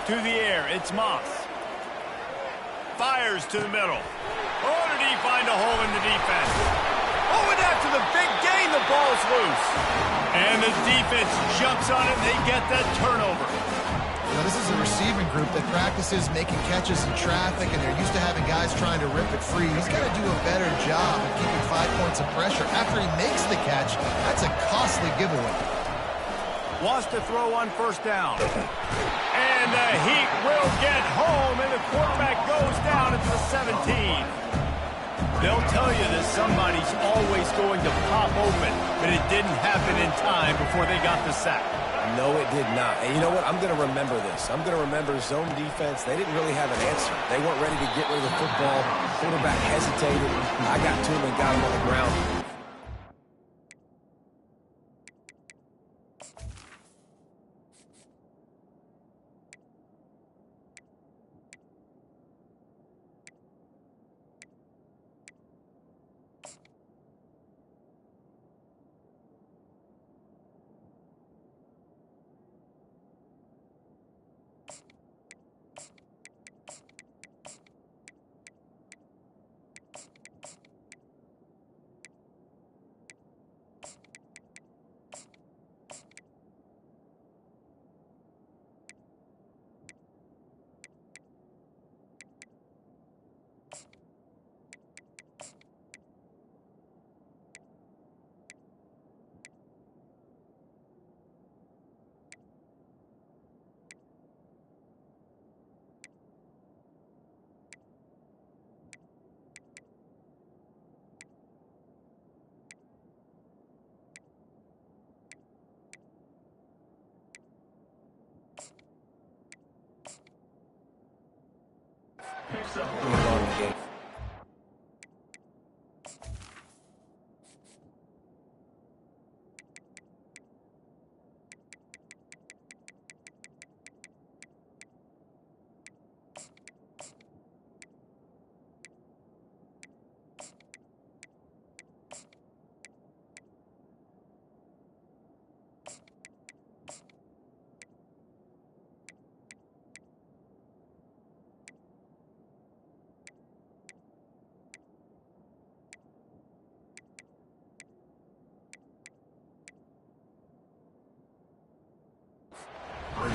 To the air, it's Moss. Fires to the middle. Oh, did he find a hole in the defense? Oh, and after the big gain, the ball's loose. And the defense jumps on it, and they get that turnover. Now, this is a receiving group that practices making catches in traffic, and they're used to having guys trying to rip it free. He's got to do a better job of keeping 5 points of pressure. After he makes the catch, that's a costly giveaway. Wants to throw on first down. And the Heat will get home, and the quarterback goes down at the 17. They'll tell you that somebody's always going to pop open, but it didn't happen in time before they got the sack. No, it did not. And you know what? I'm going to remember this. I'm going to remember zone defense. They didn't really have an answer. They weren't ready to get rid of the football. Quarterback hesitated. I got to him and got him on the ground.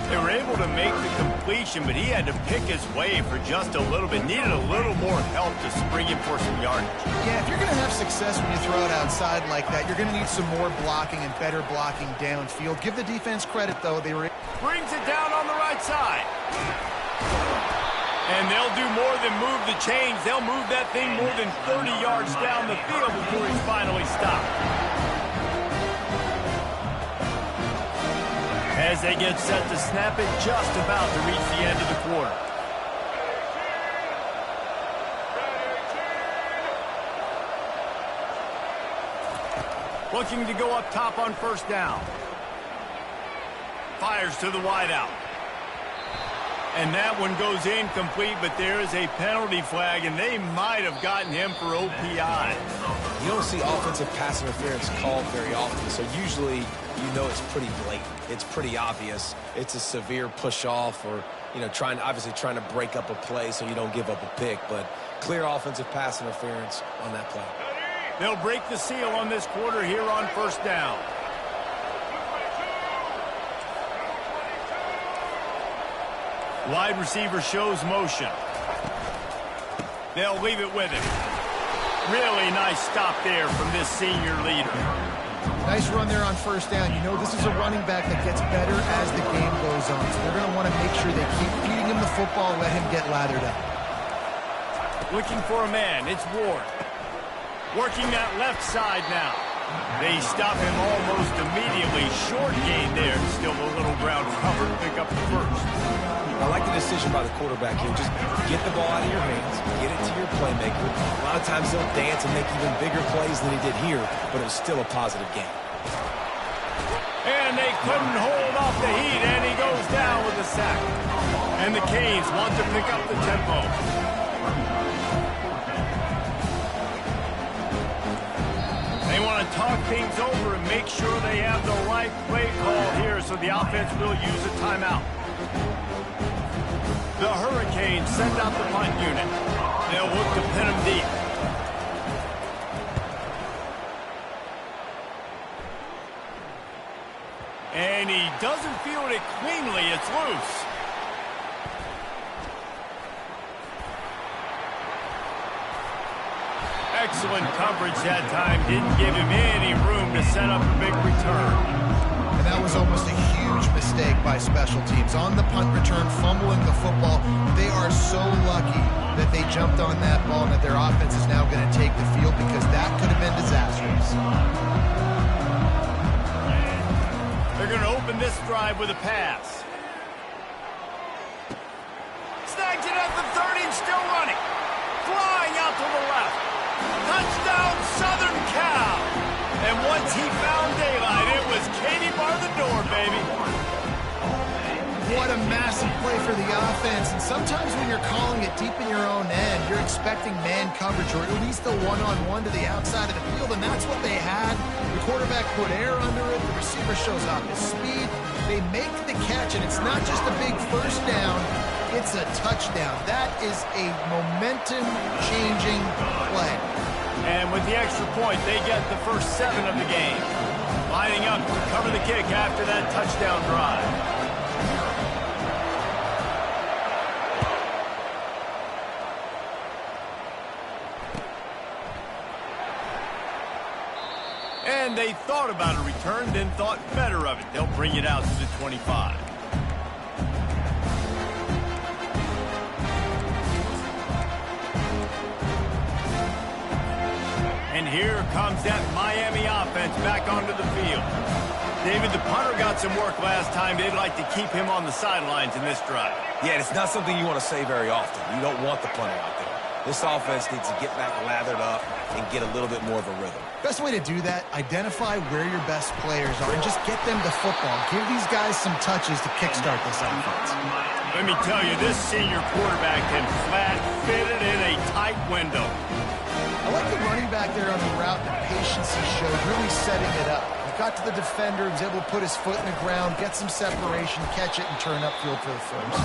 They were able to make the completion, but he had to pick his way for just a little bit. Needed a little more help to spring him for some yardage. Yeah, if you're going to have success when you throw it outside like that, you're going to need some more blocking and better blocking downfield. Give the defense credit, though. They were... Brings it down on the right side. And they'll do more than move the chains. They'll move that thing more than 30 yards down the field before he's finally stopped. As they get set to snap it, just about to reach the end of the quarter. Looking to go up top on first down. Fires to the wideout. And that one goes incomplete, but there is a penalty flag, and they might have gotten him for OPI. You don't see offensive pass interference called very often, so usually you know it's pretty blatant. It's pretty obvious. It's a severe push-off or, you know, obviously trying to break up a play so you don't give up a pick, but clear offensive pass interference on that play. They'll break the seal on this quarter here on first down. Wide receiver shows motion. They'll leave it with him. Really nice stop there from this senior leader. Nice run there on first down. You know this is a running back that gets better as the game goes on. So they're going to want to make sure they keep feeding him the football and let him get lathered up. Looking for a man. It's Ward. Working that left side now. They stop him almost immediately. Short gain there. Still a little ground cover to pick up the first. I like the decision by the quarterback here. Just get the ball out of your hands, get it to your playmaker. A lot of times they'll dance and make even bigger plays than he did here, but it was still a positive game. And they couldn't hold off the heat, and he goes down with a sack. And the Canes want to pick up the tempo. They want to talk things over and make sure they have the right play call here, so the offense will use a timeout. The Hurricanes send out the punt unit. They'll look to pin him deep. And he doesn't field it cleanly. It's loose. Excellent coverage that time. Didn't give him any room to set up a big return. And that was almost a huge mistake by special teams. On the punt return, fumbling the football. They are so lucky that they jumped on that ball and that their offense is now going to take the field because that could have been disastrous. They're going to open this drive with a pass. Snags it at the 30 and still running. Flying out to the left. Touchdown, Southern Cal. And once he found daylight, it was Katie bar the door, baby. What a massive play for the offense. And sometimes when you're calling it deep in your own end, you're expecting man coverage or at least a one-on-one to the outside of the field, and that's what they had. The quarterback put air under it. The receiver shows off his speed. They make the catch, and it's not just a big first down. It's a touchdown. That is a momentum-changing play. And with the extra point, they get the first 7 of the game. Lining up to cover the kick after that touchdown drive. And they thought about a return, then thought better of it. They'll bring it out to the 25. And here comes that Miami offense back onto the field. David, the punter got some work last time. They'd like to keep him on the sidelines in this drive. Yeah, it's not something you want to say very often. You don't want the punter out there. This offense needs to get back lathered up and get a little bit more of a rhythm. Best way to do that, identify where your best players are and just get them the football. Give these guys some touches to kickstart this offense. Let me tell you, this senior quarterback can flat fit it in a tight window. I like the running back there on the route, the patience he showed, really setting it up. He got to the defender, was able to put his foot in the ground, get some separation, catch it, and turn upfield for the first.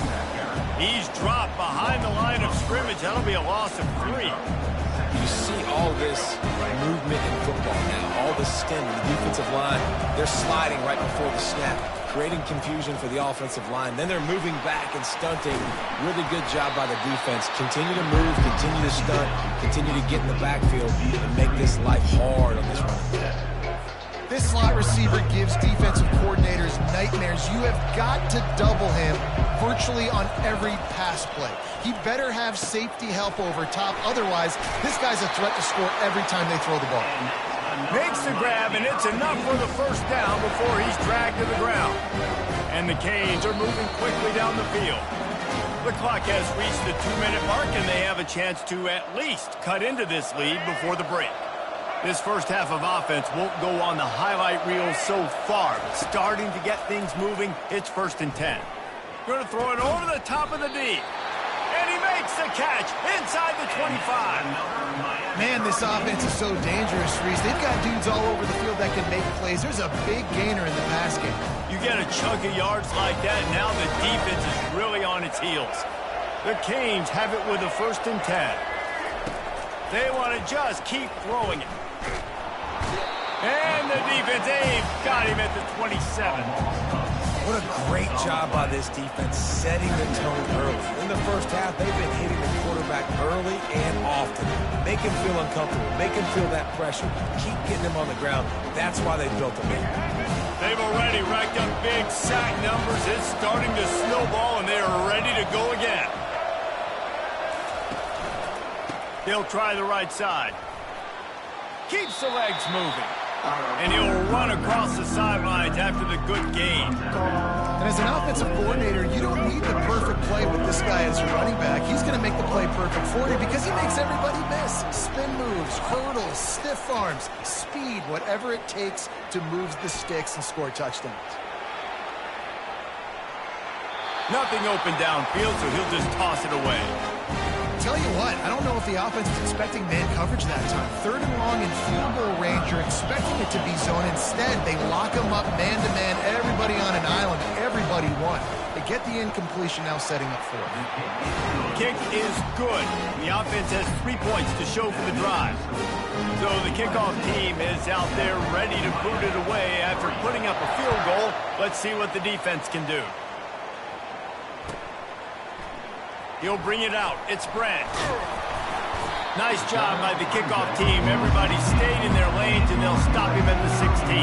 He's dropped behind the line of scrimmage. That'll be a loss of 3. You see all this movement in football now, all the stemming, the defensive line, they're sliding right before the snap, creating confusion for the offensive line. Then they're moving back and stunting. Really good job by the defense. Continue to move, continue to stunt, continue to get in the backfield and make this life hard on this run. This slot receiver gives defensive coordinators nightmares. You have got to double him virtually on every pass play. He better have safety help over top. Otherwise, this guy's a threat to score every time they throw the ball. Makes the grab, and it's enough for the first down before he's dragged to the ground. And the Canes are moving quickly down the field. The clock has reached the 2-minute mark, and they have a chance to at least cut into this lead before the break. This first half of offense won't go on the highlight reel so far, but starting to get things moving, it's 1st and 10. Going to throw it over the top of the D. And he makes the catch inside the 25. Man, this offense is so dangerous, Reese. They've got dudes all over the field that can make plays. There's a big gainer in the pass game. You get a chunk of yards like that, now the defense is really on its heels. The Canes have it with a 1st and 10. They want to just keep throwing it. And the defense, they've got him at the 27. What a great job by this defense setting the tone early. In the first half, they've been hitting the quarterback early and often. Make him feel uncomfortable. Make him feel that pressure. Keep getting him on the ground. That's why they built him in. They've already racked up big sack numbers. It's starting to snowball, and they are ready to go again. They'll try the right side. Keeps the legs moving. And he'll run across the sidelines after the good gain. And as an offensive coordinator, you don't need the perfect play with this guy as your running back. He's going to make the play perfect for you because he makes everybody miss. Spin moves, hurdles, stiff arms, speed, whatever it takes to move the sticks and score touchdowns. Nothing open downfield, so he'll just toss it away. Tell you what, I don't know if the offense was expecting man coverage that time. 3rd and long in field goal range, you're expecting it to be zone. Instead, they lock him up man-to-man, everybody on an island, everybody won. They get the incompletion now setting up for it. Kick is good. The offense has 3 points to show for the drive. So the kickoff team is out there ready to boot it away after putting up a field goal. Let's see what the defense can do. He'll bring it out. It's Brent. Nice job by the kickoff team. Everybody stayed in their lanes, and they'll stop him at the 16.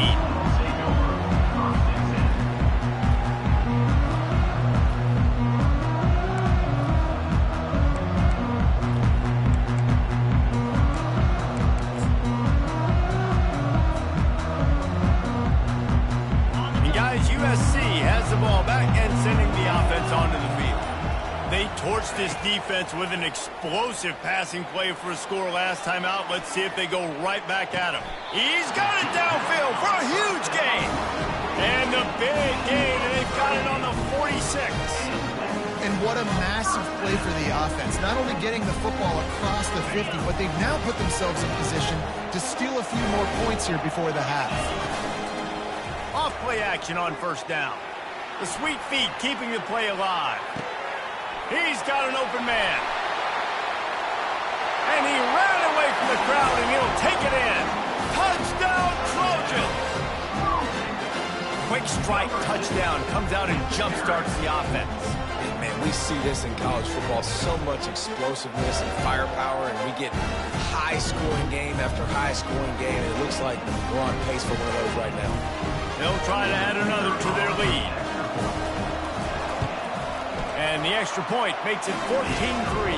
And guys, USC has the ball back and sending the offense onto the field. They torched this defense with an explosive passing play for a score last time out. Let's see if they go right back at him. He's got it downfield for a huge gain. And the big gain, and they've got it on the 46. And what a massive play for the offense. Not only getting the football across the 50, but they've now put themselves in position to steal a few more points here before the half. Off play action on 1st down. The sweet feet keeping the play alive. He's got an open man. And he ran away from the crowd, and he'll take it in. Touchdown, Trojans! Quick strike touchdown comes out and jumpstarts the offense. And man, we see this in college football, so much explosiveness and firepower, and we get high-scoring game after high-scoring game, and it looks like we're on pace for one of those right now. They'll try to add another to their lead. And the extra point makes it 14-3.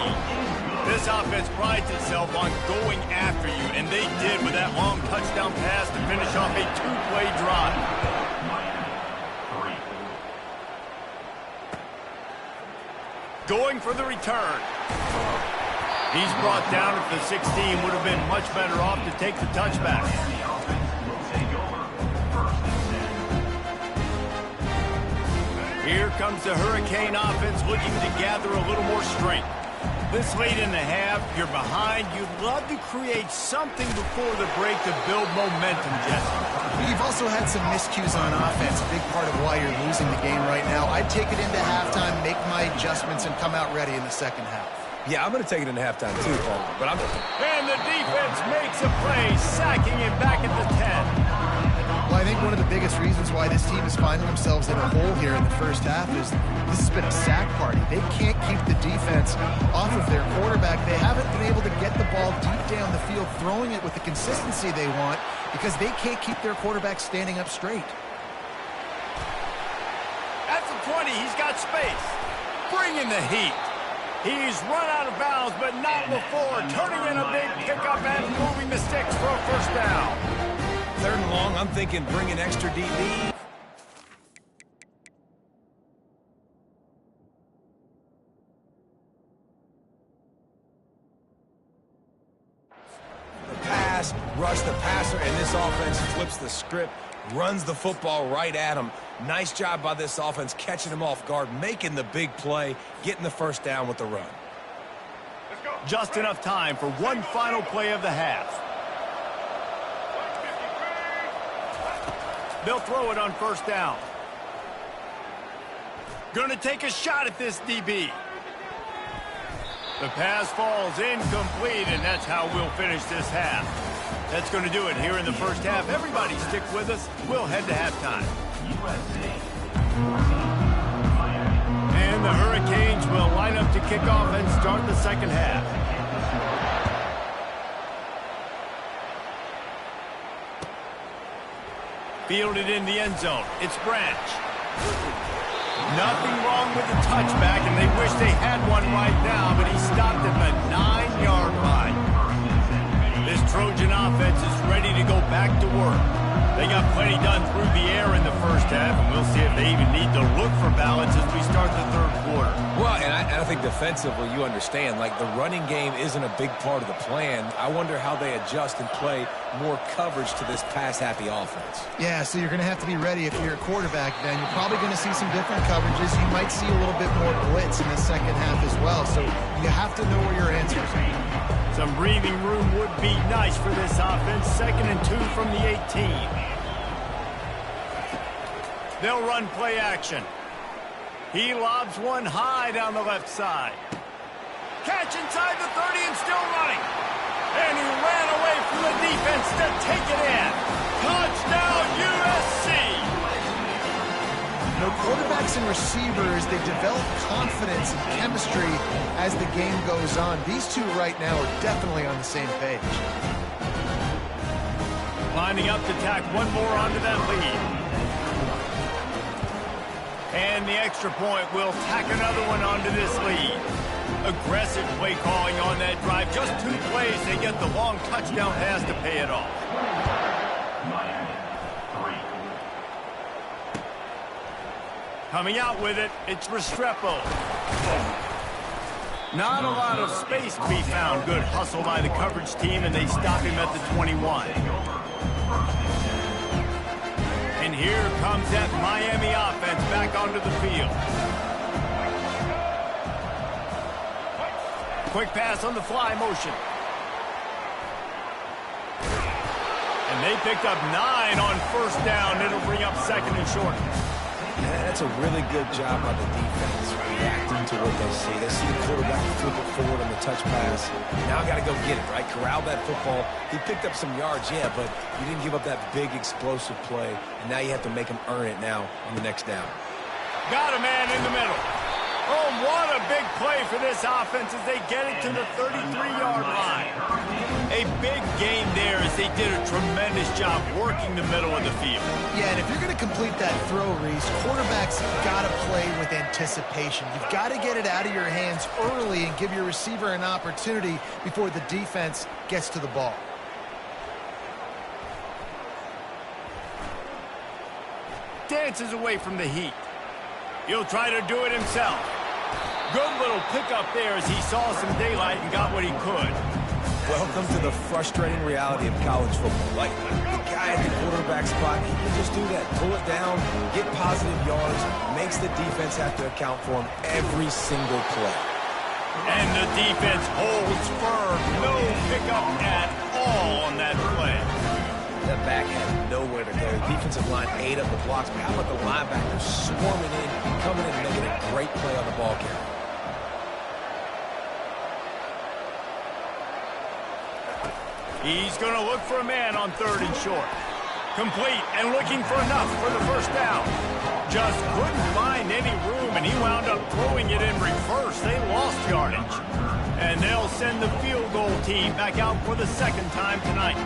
This offense prides itself on going after you, and they did with that long touchdown pass to finish off a 2-play drive. Going for the return. He's brought down at the 16. Would have been much better off to take the touchback. Here comes the Hurricane offense looking to gather a little more strength. This late in the half, you're behind. You'd love to create something before the break to build momentum, Jesse. You've also had some miscues on offense, a big part of why you're losing the game right now. I'd take it into halftime, make my adjustments, and come out ready in the second half. Yeah, I'm going to take it in halftime too, Paul. But And the defense makes a play, sacking him back at the 10. Well, I think one of the biggest reasons why this team is finding themselves in a hole here in the first half is this has been a sack party. They can't keep the defense off of their quarterback. They haven't been able to get the ball deep down the field, throwing it with the consistency they want because they can't keep their quarterback standing up straight. At the 20, he's got space. Bringing the heat. He's run out of bounds, but not before. Turning in a big pickup and moving the sticks for a 1st down. 3rd and long, I'm thinking bring an extra DB. The pass, rush the passer, and this offense flips the script, runs the football right at him. Nice job by this offense catching him off guard, making the big play, getting the first down with the run. Just enough time for one final play of the half. They'll throw it on first down. Gonna take a shot at this DB. The pass falls incomplete, and that's how we'll finish this half. That's going to do it here in the first half. Everybody stick with us. We'll head to halftime. And the Hurricanes will line up to kick off and start the second half. Fielded in the end zone. It's Branch. Nothing wrong with the touchback, and they wish they had one right now, but he stopped at the 9-yard line. This Trojan offense is ready to go back to work. They got plenty done through the air in the first half, and we'll see if they even need to look for balance as we start the third quarter. Well, and I think defensively, you understand, like the running game isn't a big part of the plan. I wonder how they adjust and play more coverage to this pass-happy offense. Yeah, so you're going to have to be ready if you're a quarterback, Ben. You're probably going to see some different coverages. You might see a little bit more blitz in the second half as well, so you have to know where your answers are. Some breathing room would be nice for this offense. 2nd and 2 from the 18. They'll run play action. He lobs one high down the left side. Catch inside the 30 and still running. And he ran away from the defense to take it in. Touchdown, USC! You know, quarterbacks and receivers, they develop confidence and chemistry as the game goes on. These two right now are definitely on the same page. Lining up to tack one more onto that lead. And the extra point will tack another one onto this lead. Aggressive play calling on that drive. Just 2 plays, they get the long touchdown pass to pay it off. Coming out with it, it's Restrepo. Not a lot of space to be found. Good hustle by the coverage team, and they stop him at the 21. And here comes that Miami offense back onto the field. Quick pass on the fly motion. And they picked up 9 on first down. It'll bring up 2nd and short. That's a really good job by the defense, reacting to what they see. They see the quarterback flip it forward on the touch pass. Now got to go get it, right? Corral that football. He picked up some yards, yeah, but you didn't give up that big explosive play. And now you have to make him earn it now on the next down. Got a man in the middle. Oh, what a big play for this offense as they get it to the 33-yard line. A big gain there as they did a tremendous job working the middle of the field. Yeah, and if you're going to complete that throw, Reese, quarterbacks got to play with anticipation. You've got to get it out of your hands early and give your receiver an opportunity before the defense gets to the ball. Dances away from the heat. He'll try to do it himself. Good little pickup there as he saw some daylight and got what he could. Welcome to the frustrating reality of college football. Like, the guy at the quarterback spot, he can just do that. Pull it down, get positive yards, makes the defense have to account for him every single play. And the defense holds firm. No pickup at all on that play. That back had nowhere to go. Defensive line ate up the blocks, but how about the linebackers swarming in, coming in, and making a great play on the ball carrier? He's going to look for a man on 3rd and short. Complete and looking for enough for the first down. Just couldn't find any room, and he wound up throwing it in reverse. They lost yardage. And they'll send the field goal team back out for the 2nd time tonight.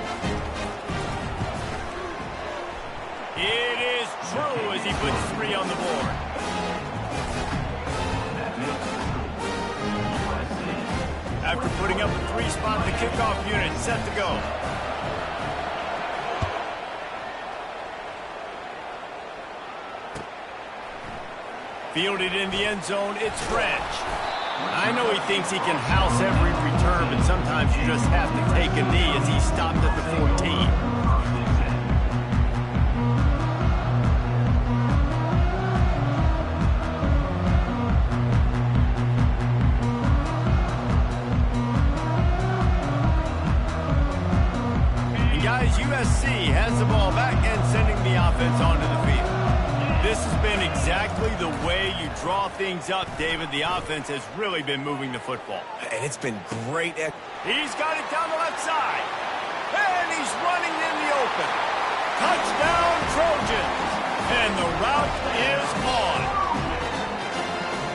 It is true as he puts 3 on the board. After putting up a 3 spot, the kickoff unit set to go. Fielded in the end zone, it's Branch. I know he thinks he can house every return, but sometimes you just have to take a knee as he stopped at the 14. USC has the ball back and sending the offense onto the field. This has been exactly the way you draw things up, David. The offense has really been moving the football. And it's been great. He's got it down the left side. And he's running in the open. Touchdown, Trojans. And the route is on.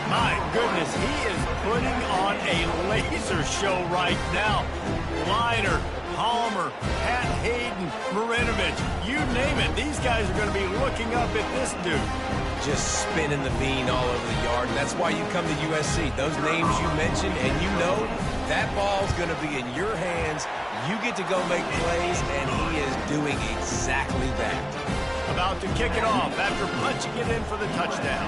My goodness, he is putting on a laser show right now. Liner, Palmer, Pat Hayden, Marinovich, you name it. These guys are going to be looking up at this dude. Just spinning the bean all over the yard, and that's why you come to USC. Those names you mentioned, and you know that ball's going to be in your hands. You get to go make plays, and he is doing exactly that. About to kick it off after punching it in for the touchdown.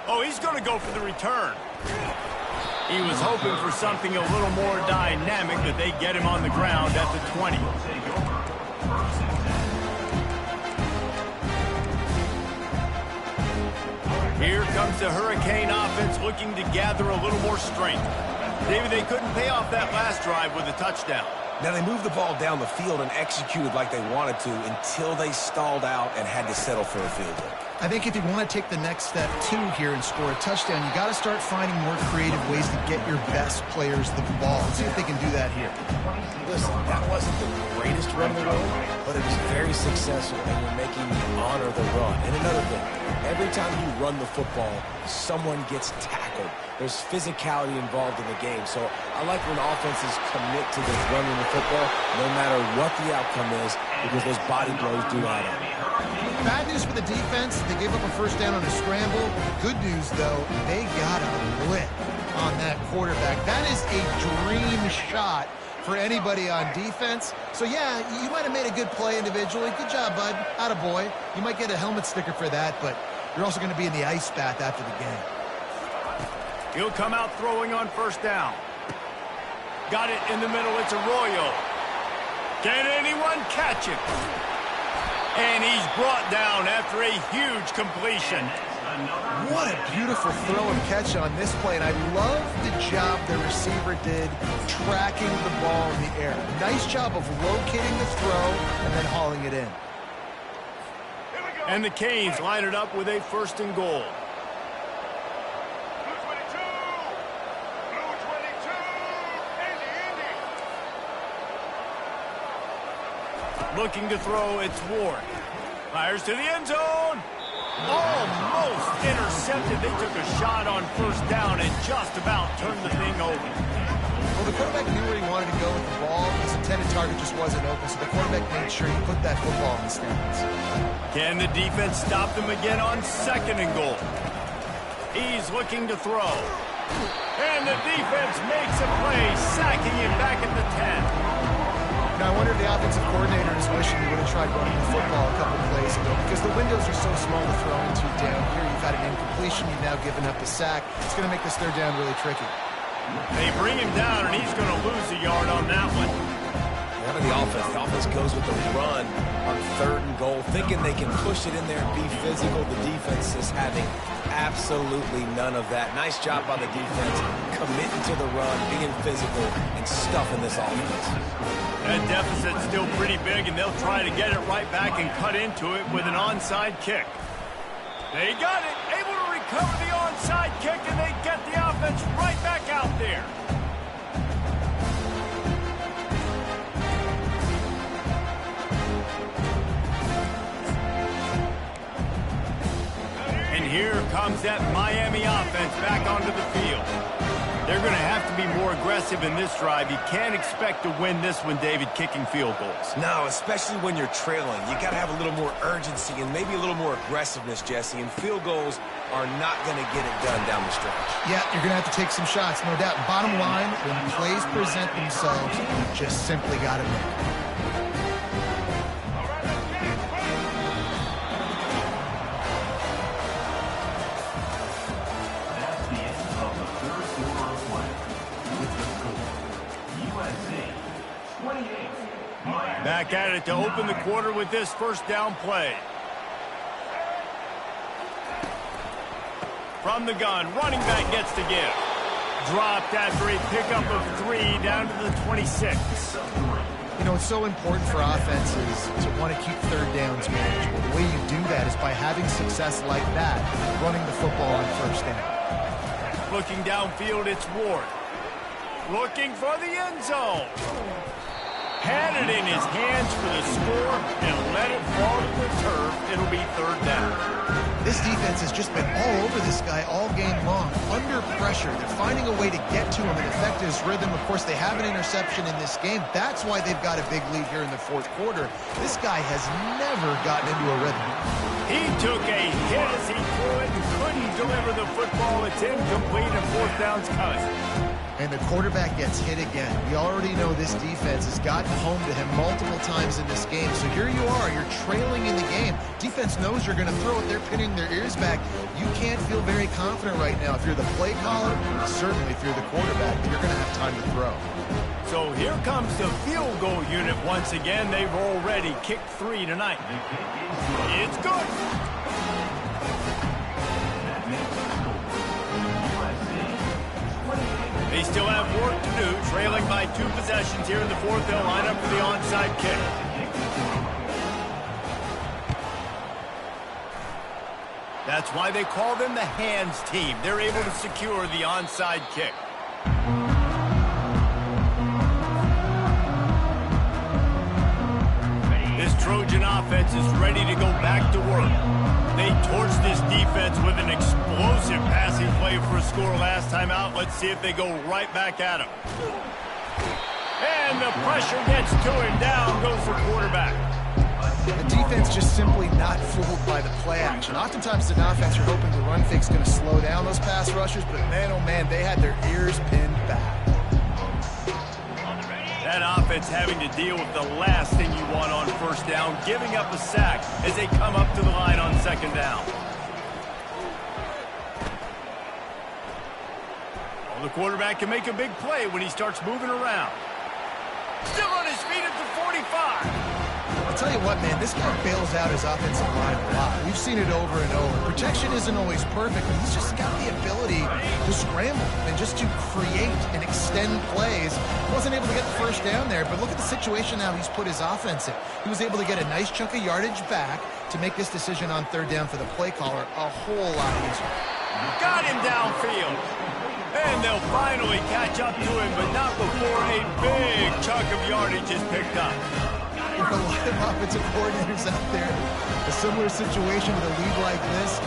Oh, he's going to go for the return. He was hoping for something a little more dynamic, but they get him on the ground at the 20. Here comes the Hurricane offense looking to gather a little more strength. David, they couldn't pay off that last drive with a touchdown. Now, they moved the ball down the field and executed like they wanted to until they stalled out and had to settle for a field goal. I think if you want to take the next step, too, here and score a touchdown, you got to start finding more creative ways to get your best players the ball. Let's see if they can do that here. Listen, that wasn't the greatest run in the world, but it was very successful, and you're making me honor the run. And another thing, every time you run the football, someone gets tackled. There's physicality involved in the game. So I like when offenses commit to this running the football, no matter what the outcome is, because those body blows do add up. Bad news for the defense. They gave up a first down on a scramble. Good news, though, they got a lick on that quarterback. That is a dream shot for anybody on defense. So, yeah, you might have made a good play individually. Good job, bud. Attaboy. You might get a helmet sticker for that, but you're also going to be in the ice bath after the game. He'll come out throwing on first down. Got it in the middle. It's Arroyo. Can anyone catch it? And he's brought down after a huge completion. What a beautiful throw and catch on this play. And I love the job the receiver did tracking the ball in the air. Nice job of locating the throw and then hauling it in. And the Canes line it up with a first and goal. Looking to throw, it's Ward. Fires to the end zone. Almost intercepted. They took a shot on first down and just about turned the thing over. Well, the quarterback knew where he wanted to go with the ball. His intended target just wasn't open, so the quarterback made sure he put that football in the stands. Can the defense stop them again on second and goal? He's looking to throw. And the defense makes a play, sacking him back at the 10. Now, I wonder if the offensive coordinator is wishing he would have tried running the football a couple of plays ago because the windows are so small to throw into down here. You've had an incompletion. You've now given up the sack. It's going to make this third down really tricky. They bring him down, and he's going to lose a yard on that one. Remember the offense goes with the run on third and goal, thinking they can push it in there and be physical. The defense is having absolutely none of that. Nice job by the defense, committing to the run, being physical, and stuffing this offense. That deficit's still pretty big, and they'll try to get it right back and cut into it with an onside kick. They got it, able to recover the onside kick, and they get the offense right back out there. And here comes that Miami offense back onto the field. They're going to have to be more aggressive in this drive. You can't expect to win this one, David, kicking field goals. No, especially when you're trailing. You got to have a little more urgency and maybe a little more aggressiveness, Jesse. And field goals are not going to get it done down the stretch. Yeah, you're going to have to take some shots, no doubt. Bottom line, when plays present themselves, you just simply got to make them. Back at it to open the quarter with this first down play. From the gun, running back gets to give. Dropped after a pickup of 3 down to the 26. You know, it's so important for offenses to want to keep third downs manageable. The way you do that is by having success like that, running the football on first down. Looking downfield, it's Ward. Looking for the end zone. Had it in his hands for the score and let it fall to the turf. It'll be third down. This defense has just been all over this guy all game long, under pressure. They're finding a way to get to him and affect his rhythm. Of course, they have an interception in this game. That's why they've got a big lead here in the fourth quarter. This guy has never gotten into a rhythm. He took a hit as he threw it and couldn't deliver the football. It's incomplete and fourth down's coming. And the quarterback gets hit again. We already know this defense has gotten home to him multiple times in this game. So here you are, you're trailing in the game. Defense knows you're going to throw it. They're pinning their ears back. You can't feel very confident right now. If you're the play caller, certainly if you're the quarterback, you're going to have time to throw. So here comes the field goal unit once again. They've already kicked 3 tonight. It's good. They still have work to do, trailing by 2 possessions here in the fourth. They'll line up for the onside kick. That's why they call them the hands team. They're able to secure the onside kick. This Trojan offense is ready to go back to work. They torched this defense with an explosive passing play for a score last time out. Let's see if they go right back at him. And the pressure gets to him. Down goes the quarterback. The defense just simply not fooled by the play action. Oftentimes, an offense, you're hoping the run fake's going to slow down those pass rushers, but man, oh man, they had their ears pinned back. That offense having to deal with the last thing you want on first down, giving up a sack as they come up to the line on second down. Well, the quarterback can make a big play when he starts moving around. Still on his feet at the 45. I'll tell you what, man, this guy bails out his offensive line a lot. We've seen it over and over. Protection isn't always perfect, but he's just got the ability to scramble and just to create and extend plays. Wasn't able to get the first down there, but look at the situation now he's put his offense in. He was able to get a nice chunk of yardage back to make this decision on third down for the play caller a whole lot easier. Got him downfield. And they'll finally catch up to him, but not before a big chunk of yardage is picked up. There are a lot of offensive coordinators out there. A similar situation with a league like this.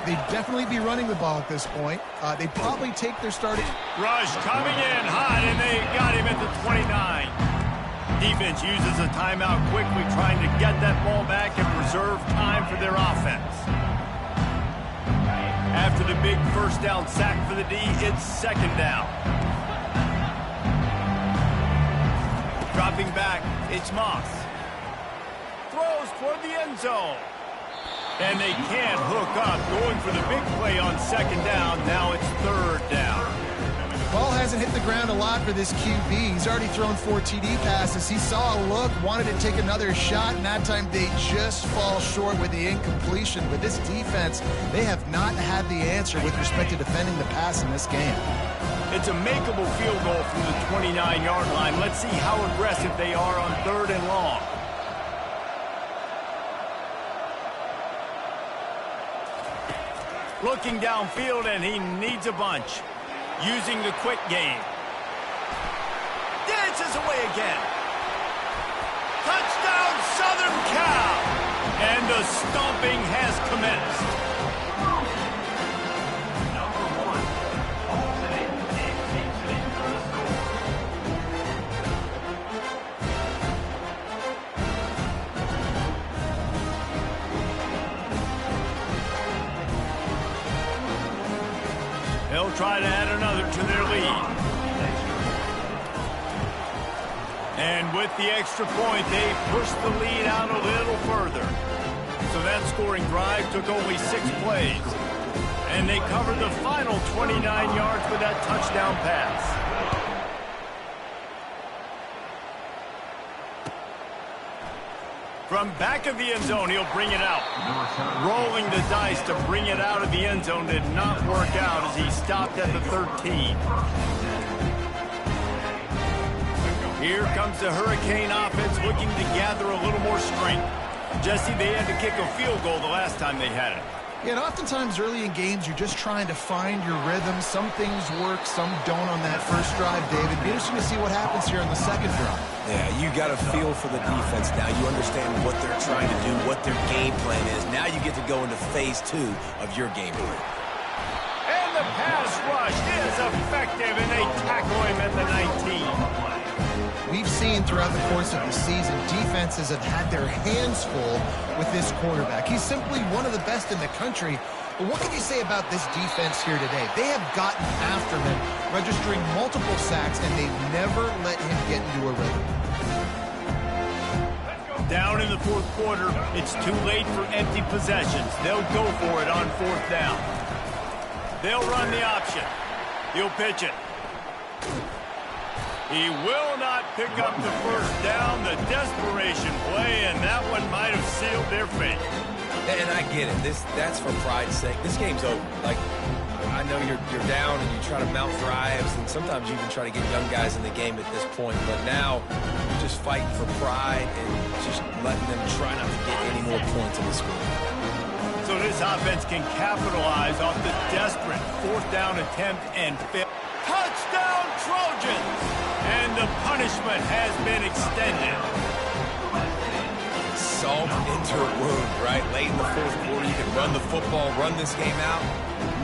They'd definitely be running the ball at this point. They'd probably take their starting. Rush coming in hot, and they got him at the 29. Defense uses a timeout quickly, trying to get that ball back and preserve time for their offense. After the big first down sack for the D, it's second down. Dropping back, it's Moss. Throws toward the end zone. And they can't hook up, going for the big play on second down. Now it's third down. Ball hasn't hit the ground a lot for this QB. He's already thrown 4 TD passes. He saw a look, wanted to take another shot, and that time they just fall short with the incompletion. But this defense, they have not had the answer with respect to defending the pass in this game. It's a makeable field goal from the 29-yard line. Let's see how aggressive they are on third and long. Looking downfield, and he needs a bunch. Using the quick game. Dances away again. Touchdown, Southern Cal! And the stomping has commenced. They'll try to add another to their lead. And with the extra point, they pushed the lead out a little further. So that scoring drive took only 6 plays. And they covered the final 29 yards with that touchdown pass. From back of the end zone, he'll bring it out. Rolling the dice to bring it out of the end zone did not work out as he stopped at the 13. Here comes the Hurricane offense looking to gather a little more strength. Jesse, they had to kick a field goal the last time they had it. Yeah, and oftentimes early in games, you're just trying to find your rhythm. Some things work, some don't on that first drive, David. Be interesting to see what happens here on the second drive. Yeah, you got a feel for the defense now. You understand what they're trying to do, what their game plan is. Now you get to go into phase 2 of your game plan. And the pass rush is effective, and they tackle him at the 19. We've seen throughout the course of the season, defenses have had their hands full with this quarterback. He's simply one of the best in the country. But what can you say about this defense here today? They have gotten after him, registering multiple sacks, and they've never let him get into a rhythm. Down in the fourth quarter, it's too late for empty possessions. They'll go for it on fourth down. They'll run the option. He'll pitch it. He will not pick up the first down. The desperation play, and that one might have sealed their fate. And I get it. That's for pride's sake. This game's over. Like, I know you're down and you try to mount drives, and sometimes you even try to get young guys in the game at this point. But now you're just fighting for pride and just letting them try not to get any more points in the score. So this offense can capitalize off the desperate fourth down attempt and fail. Touchdown, Trojans! And the punishment has been extended. Salt into a wound, right? Late in the fourth quarter, you can run the football, run this game out.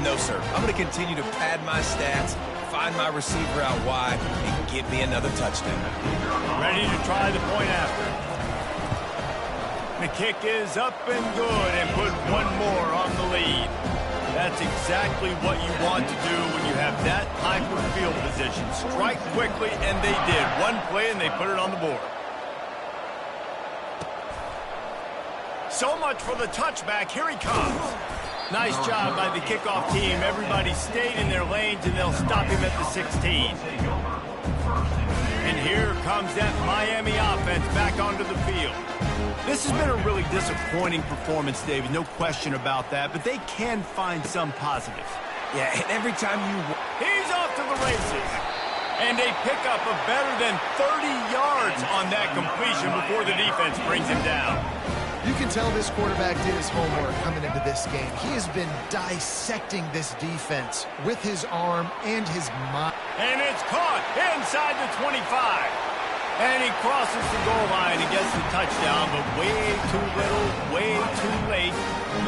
No, sir. I'm going to continue to pad my stats, find my receiver out wide, and give me another touchdown. Ready to try the point after. The kick is up and good, and put one more on the lead. That's exactly what you want to do when you have that type of field position. Strike quickly, and they did. One play, and they put it on the board. So much for the touchback. Here he comes. Nice job by the kickoff team. Everybody stayed in their lanes, and they'll stop him at the 16. And here comes that Miami offense back onto the field. This has been a really disappointing performance, David, no question about that, but they can find some positives. Yeah, and every time He's off to the races. And they pick up a better than 30 yards on that completion before the defense brings him down. You can tell this quarterback did his homework coming into this game. He has been dissecting this defense with his arm and his mind. And it's caught inside the 25. And he crosses the goal line and gets the touchdown, but way too little, way too late.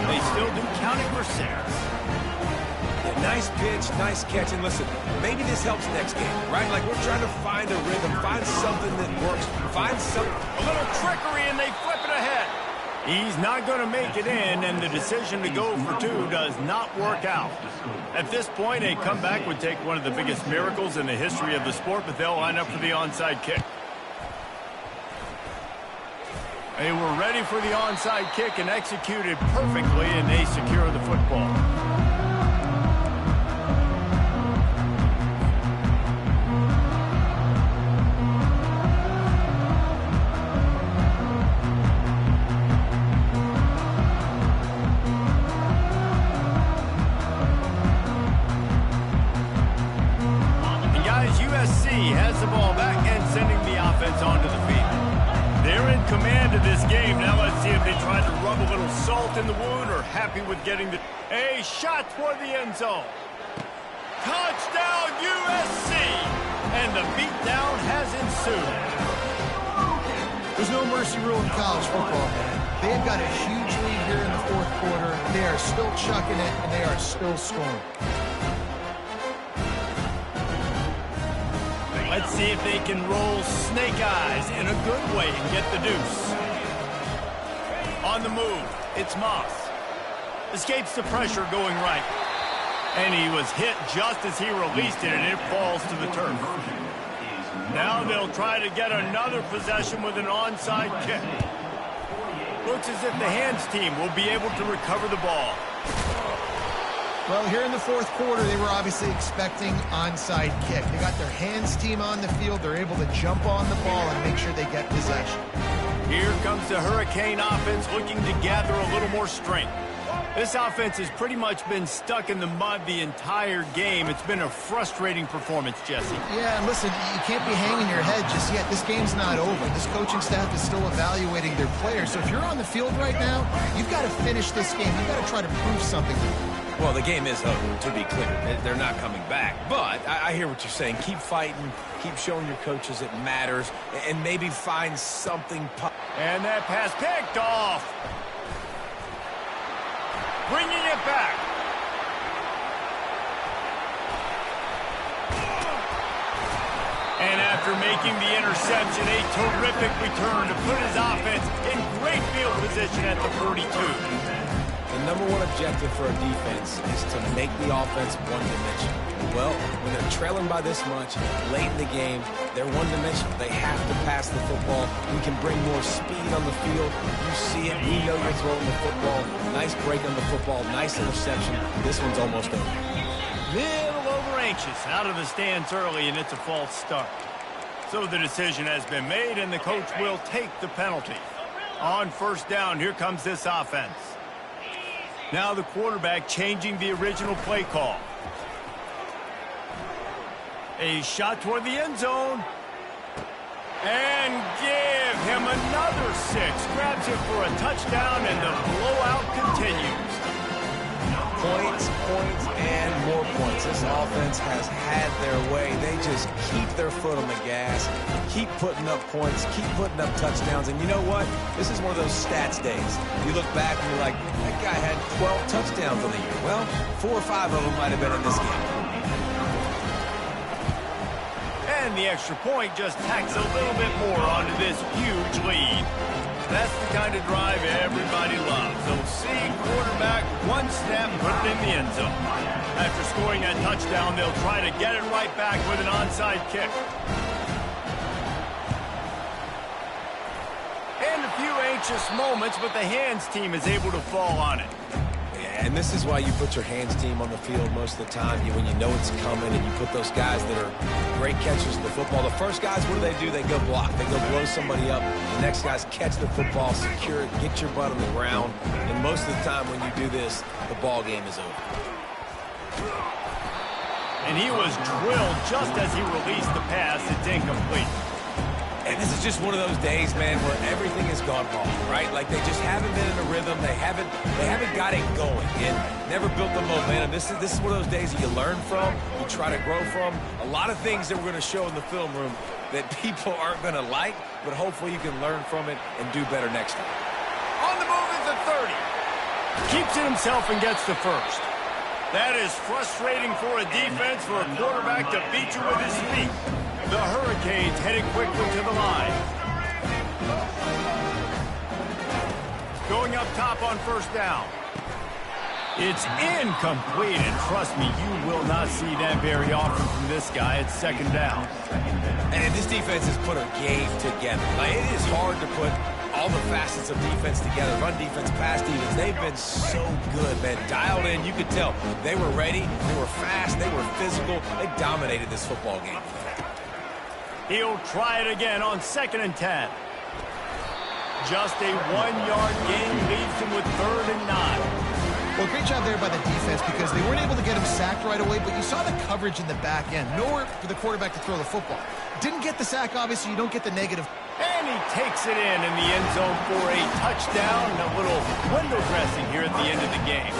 They still do count it for 6. Yeah, nice pitch, nice catch. And listen, maybe this helps next game, right? Like we're trying to find a rhythm, find something that works, find something. A little trickery, and they flip it ahead. He's not going to make it in, and the decision to go for 2 does not work out. At this point, a comeback would take one of the biggest miracles in the history of the sport, but they'll line up for the onside kick. They were ready for the onside kick and executed perfectly, and they secure the football. And guys, USC has the ball back and sending the offense onto the field. They're in command of this game. Now let's see if they try to rub a little salt in the wound or happy with getting a shot toward the end zone. Touchdown, USC! And the beatdown has ensued. There's no mercy rule in college football, man. They've got a huge lead here in the fourth quarter. They are still chucking it, and they are still scoring. Let's see if they can roll snake eyes in a good way and get the deuce. On the move, it's Moss. Escapes the pressure going right. And he was hit just as he released it, and it falls to the turf. Now they'll try to get another possession with an onside kick. Looks as if the hands team will be able to recover the ball. Well, here in the fourth quarter, they were obviously expecting onside kick. They got their hands team on the field. They're able to jump on the ball and make sure they get possession. Here comes the Hurricane offense looking to gather a little more strength. This offense has pretty much been stuck in the mud the entire game. It's been a frustrating performance, Jesse. Yeah, and listen, you can't be hanging your head just yet. This game's not over. This coaching staff is still evaluating their players. So if you're on the field right now, you've got to finish this game. You've got to try to prove something. Well, the game is over, to be clear. They're not coming back. But I hear what you're saying. Keep fighting. Keep showing your coaches it matters. And maybe find something. And that pass picked off. Bringing it back. And after making the interception, a terrific return to put his offense in great field position at the 42. The number one objective for a defense is to make the offense one-dimensional. Well, when they're trailing by this much, late in the game, they're one-dimensional. They have to pass the football. We can bring more speed on the field. You see it. We know you're throwing the football. Nice break on the football. Nice interception. This one's almost over. Little over-anxious out of the stands early, and it's a false start. So the decision has been made, and the coach will take the penalty. On first down, here comes this offense. Now the quarterback changing the original play call. A shot toward the end zone. And give him another 6. Grabs it for a touchdown, and the blowout continues. Points, points, and more points. This offense has had their way. They just keep their foot on the gas, keep putting up points, keep putting up touchdowns. And you know what? This is one of those stats days. You look back and you're like, that guy had 12 touchdowns on the year. Well, 4 or 5 of them might have been in this game. And the extra point just tacks a little bit more onto this huge lead. That's the kind of drive everybody loves. They'll see quarterback, one snap, put it in the end zone. After scoring that touchdown, they'll try to get it right back with an onside kick. And a few anxious moments, but the hands team is able to fall on it. Yeah, and this is why you put your hands team on the field most of the time. When you know it's coming and you put those guys that are great catchers of the football. The first guys, what do? They go block. They go blow somebody up. The next guys catch the football, secure it, get your butt on the ground. And most of the time when you do this, the ball game is over. And he was drilled just as he released the pass. It's incomplete. And this is just one of those days, man, where everything has gone wrong, right? Like they just haven't been in a rhythm. They haven't got it going. And never built the momentum. This is one of those days that you learn from, you try to grow from. A lot of things that we're going to show in the film room that people aren't going to like, but hopefully you can learn from it and do better next time. On the move is the 30. Keeps it himself and gets the first. That is frustrating for a defense, for a quarterback to beat you with his feet. The Hurricanes headed quickly to the line. Going up top on first down. It's incomplete, and trust me, you will not see that very often from this guy. It's second down. And this defense has put a game together. Like, it is hard to put all the facets of defense together. Run defense, pass defense. They've been so good, man. Dialed in. You could tell they were ready. They were fast. They were physical. They dominated this football game. He'll try it again on 2nd and 10. Just a 1-yard gain leaves him with 3rd and 9. Well, great job there by the defense because they weren't able to get him sacked right away, but you saw the coverage in the back end. Nowhere for the quarterback to throw the football. Didn't get the sack, obviously. You don't get the negative. And he takes it in the end zone for a touchdown. A little window dressing here at the end of the game.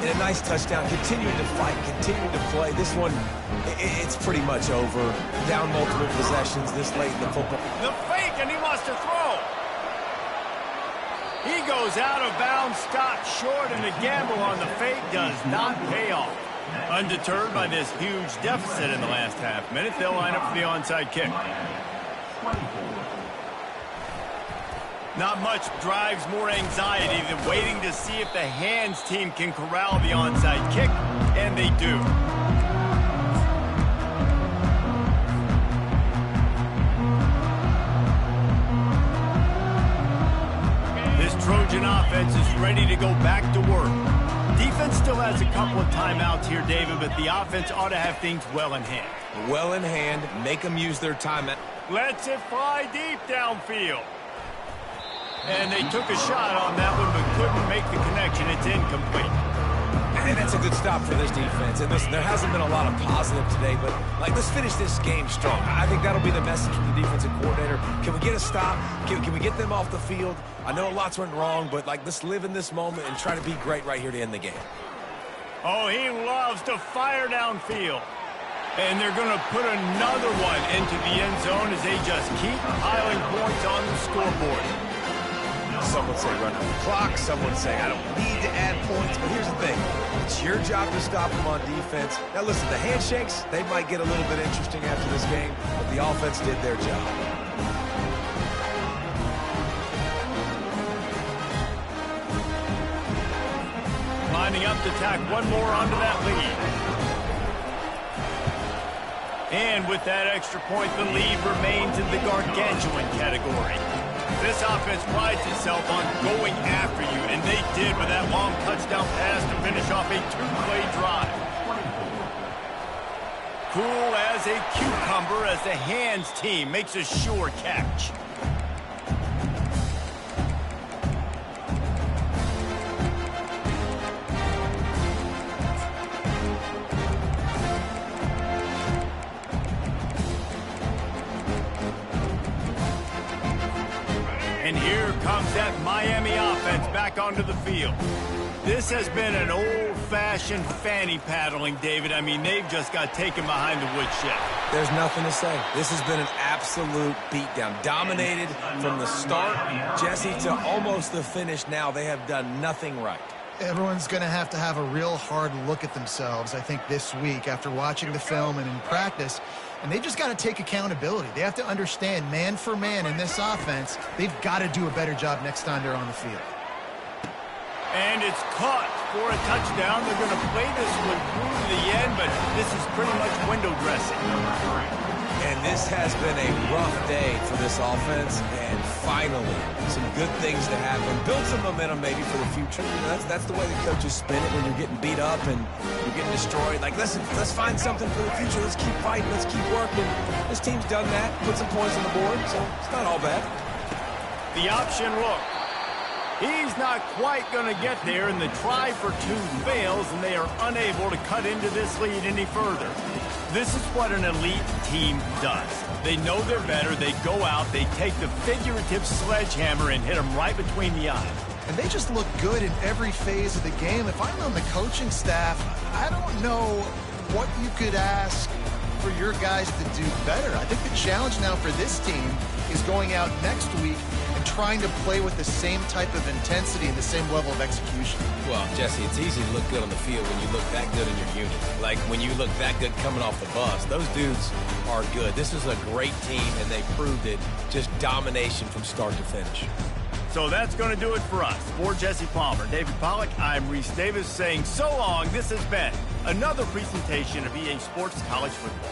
And a nice touchdown. Continuing to fight, continuing to play. This one, it's pretty much over. Down multiple possessions this late in the football. The fake, and he wants to throw. He goes out of bounds, stopped short, and the gamble on the fake does not pay off. Undeterred by this huge deficit in the last half minute, they'll line up for the onside kick. Not much drives more anxiety than waiting to see if the hands team can corral the onside kick, and they do. Trojan offense is ready to go back to work. Defense still has a couple of timeouts here, David, but the offense ought to have things well in hand. Well in hand, make them use their timeout. Lets it fly deep downfield. And they took a shot on that one, but couldn't make the connection. It's incomplete. And that's a good stop for this defense. And listen, there hasn't been a lot of positive today, but, let's finish this game strong. I think that'll be the message from the defensive coordinator. Can we get a stop? Can we get them off the field? I know lots went wrong, but, let's live in this moment and try to be great right here to end the game. Oh, he loves to fire downfield. And they're going to put another one into the end zone as they just keep piling points on the scoreboard. Some would say run out the clock. Some would say I don't need to add points. But here's the thing. It's your job to stop them on defense. Now, listen, the handshakes, they might get a little bit interesting after this game, but the offense did their job. Lining up to tack one more onto that lead. And with that extra point, the lead remains in the gargantuan category. This offense prides itself on going after you, and they did with that long touchdown pass to finish off a two-play drive. Cool as a cucumber as the hands team makes a sure catch. And here comes that Miami offense back onto the field. This has been an old-fashioned fanny paddling, David. I mean, they've just got taken behind the woodshed. There's nothing to say. This has been an absolute beatdown. Dominated from the start, Jesse, to almost the finish now. They have done nothing right. Everyone's going to have a real hard look at themselves, I think, this week after watching the film and in practice. And they've just got to take accountability. They have to understand, man for man in this offense, they've got to do a better job next time they're on the field. And it's caught for a touchdown. They're going to play this one through to the end, but this is pretty much window dressing. And this has been a rough day for this offense, and finally, some good things to happen. Build some momentum maybe for the future. That's the way the coaches spin it when you're getting beat up and you're getting destroyed. Listen, let's find something for the future. Let's keep fighting. Let's keep working. This team's done that, put some points on the board, so it's not all bad. The option look. He's not quite going to get there, and the try for two fails, and they are unable to cut into this lead any further. This is what an elite team does. They know they're better. They go out. They take the figurative sledgehammer and hit them right between the eyes. And they just look good in every phase of the game. If I'm on the coaching staff, I don't know what you could ask for your guys to do better. I think the challenge now for this team is going out next week and trying to play with the same type of intensity and the same level of execution. Well, Jesse, it's easy to look good on the field when you look that good in your unit. Like when you look that good coming off the bus. Those dudes are good. This is a great team, and they proved it. Just domination from start to finish. So that's going to do it for us. For Jesse Palmer, David Pollack, I'm Reese Davis saying so long. This has been another presentation of EA Sports College Football.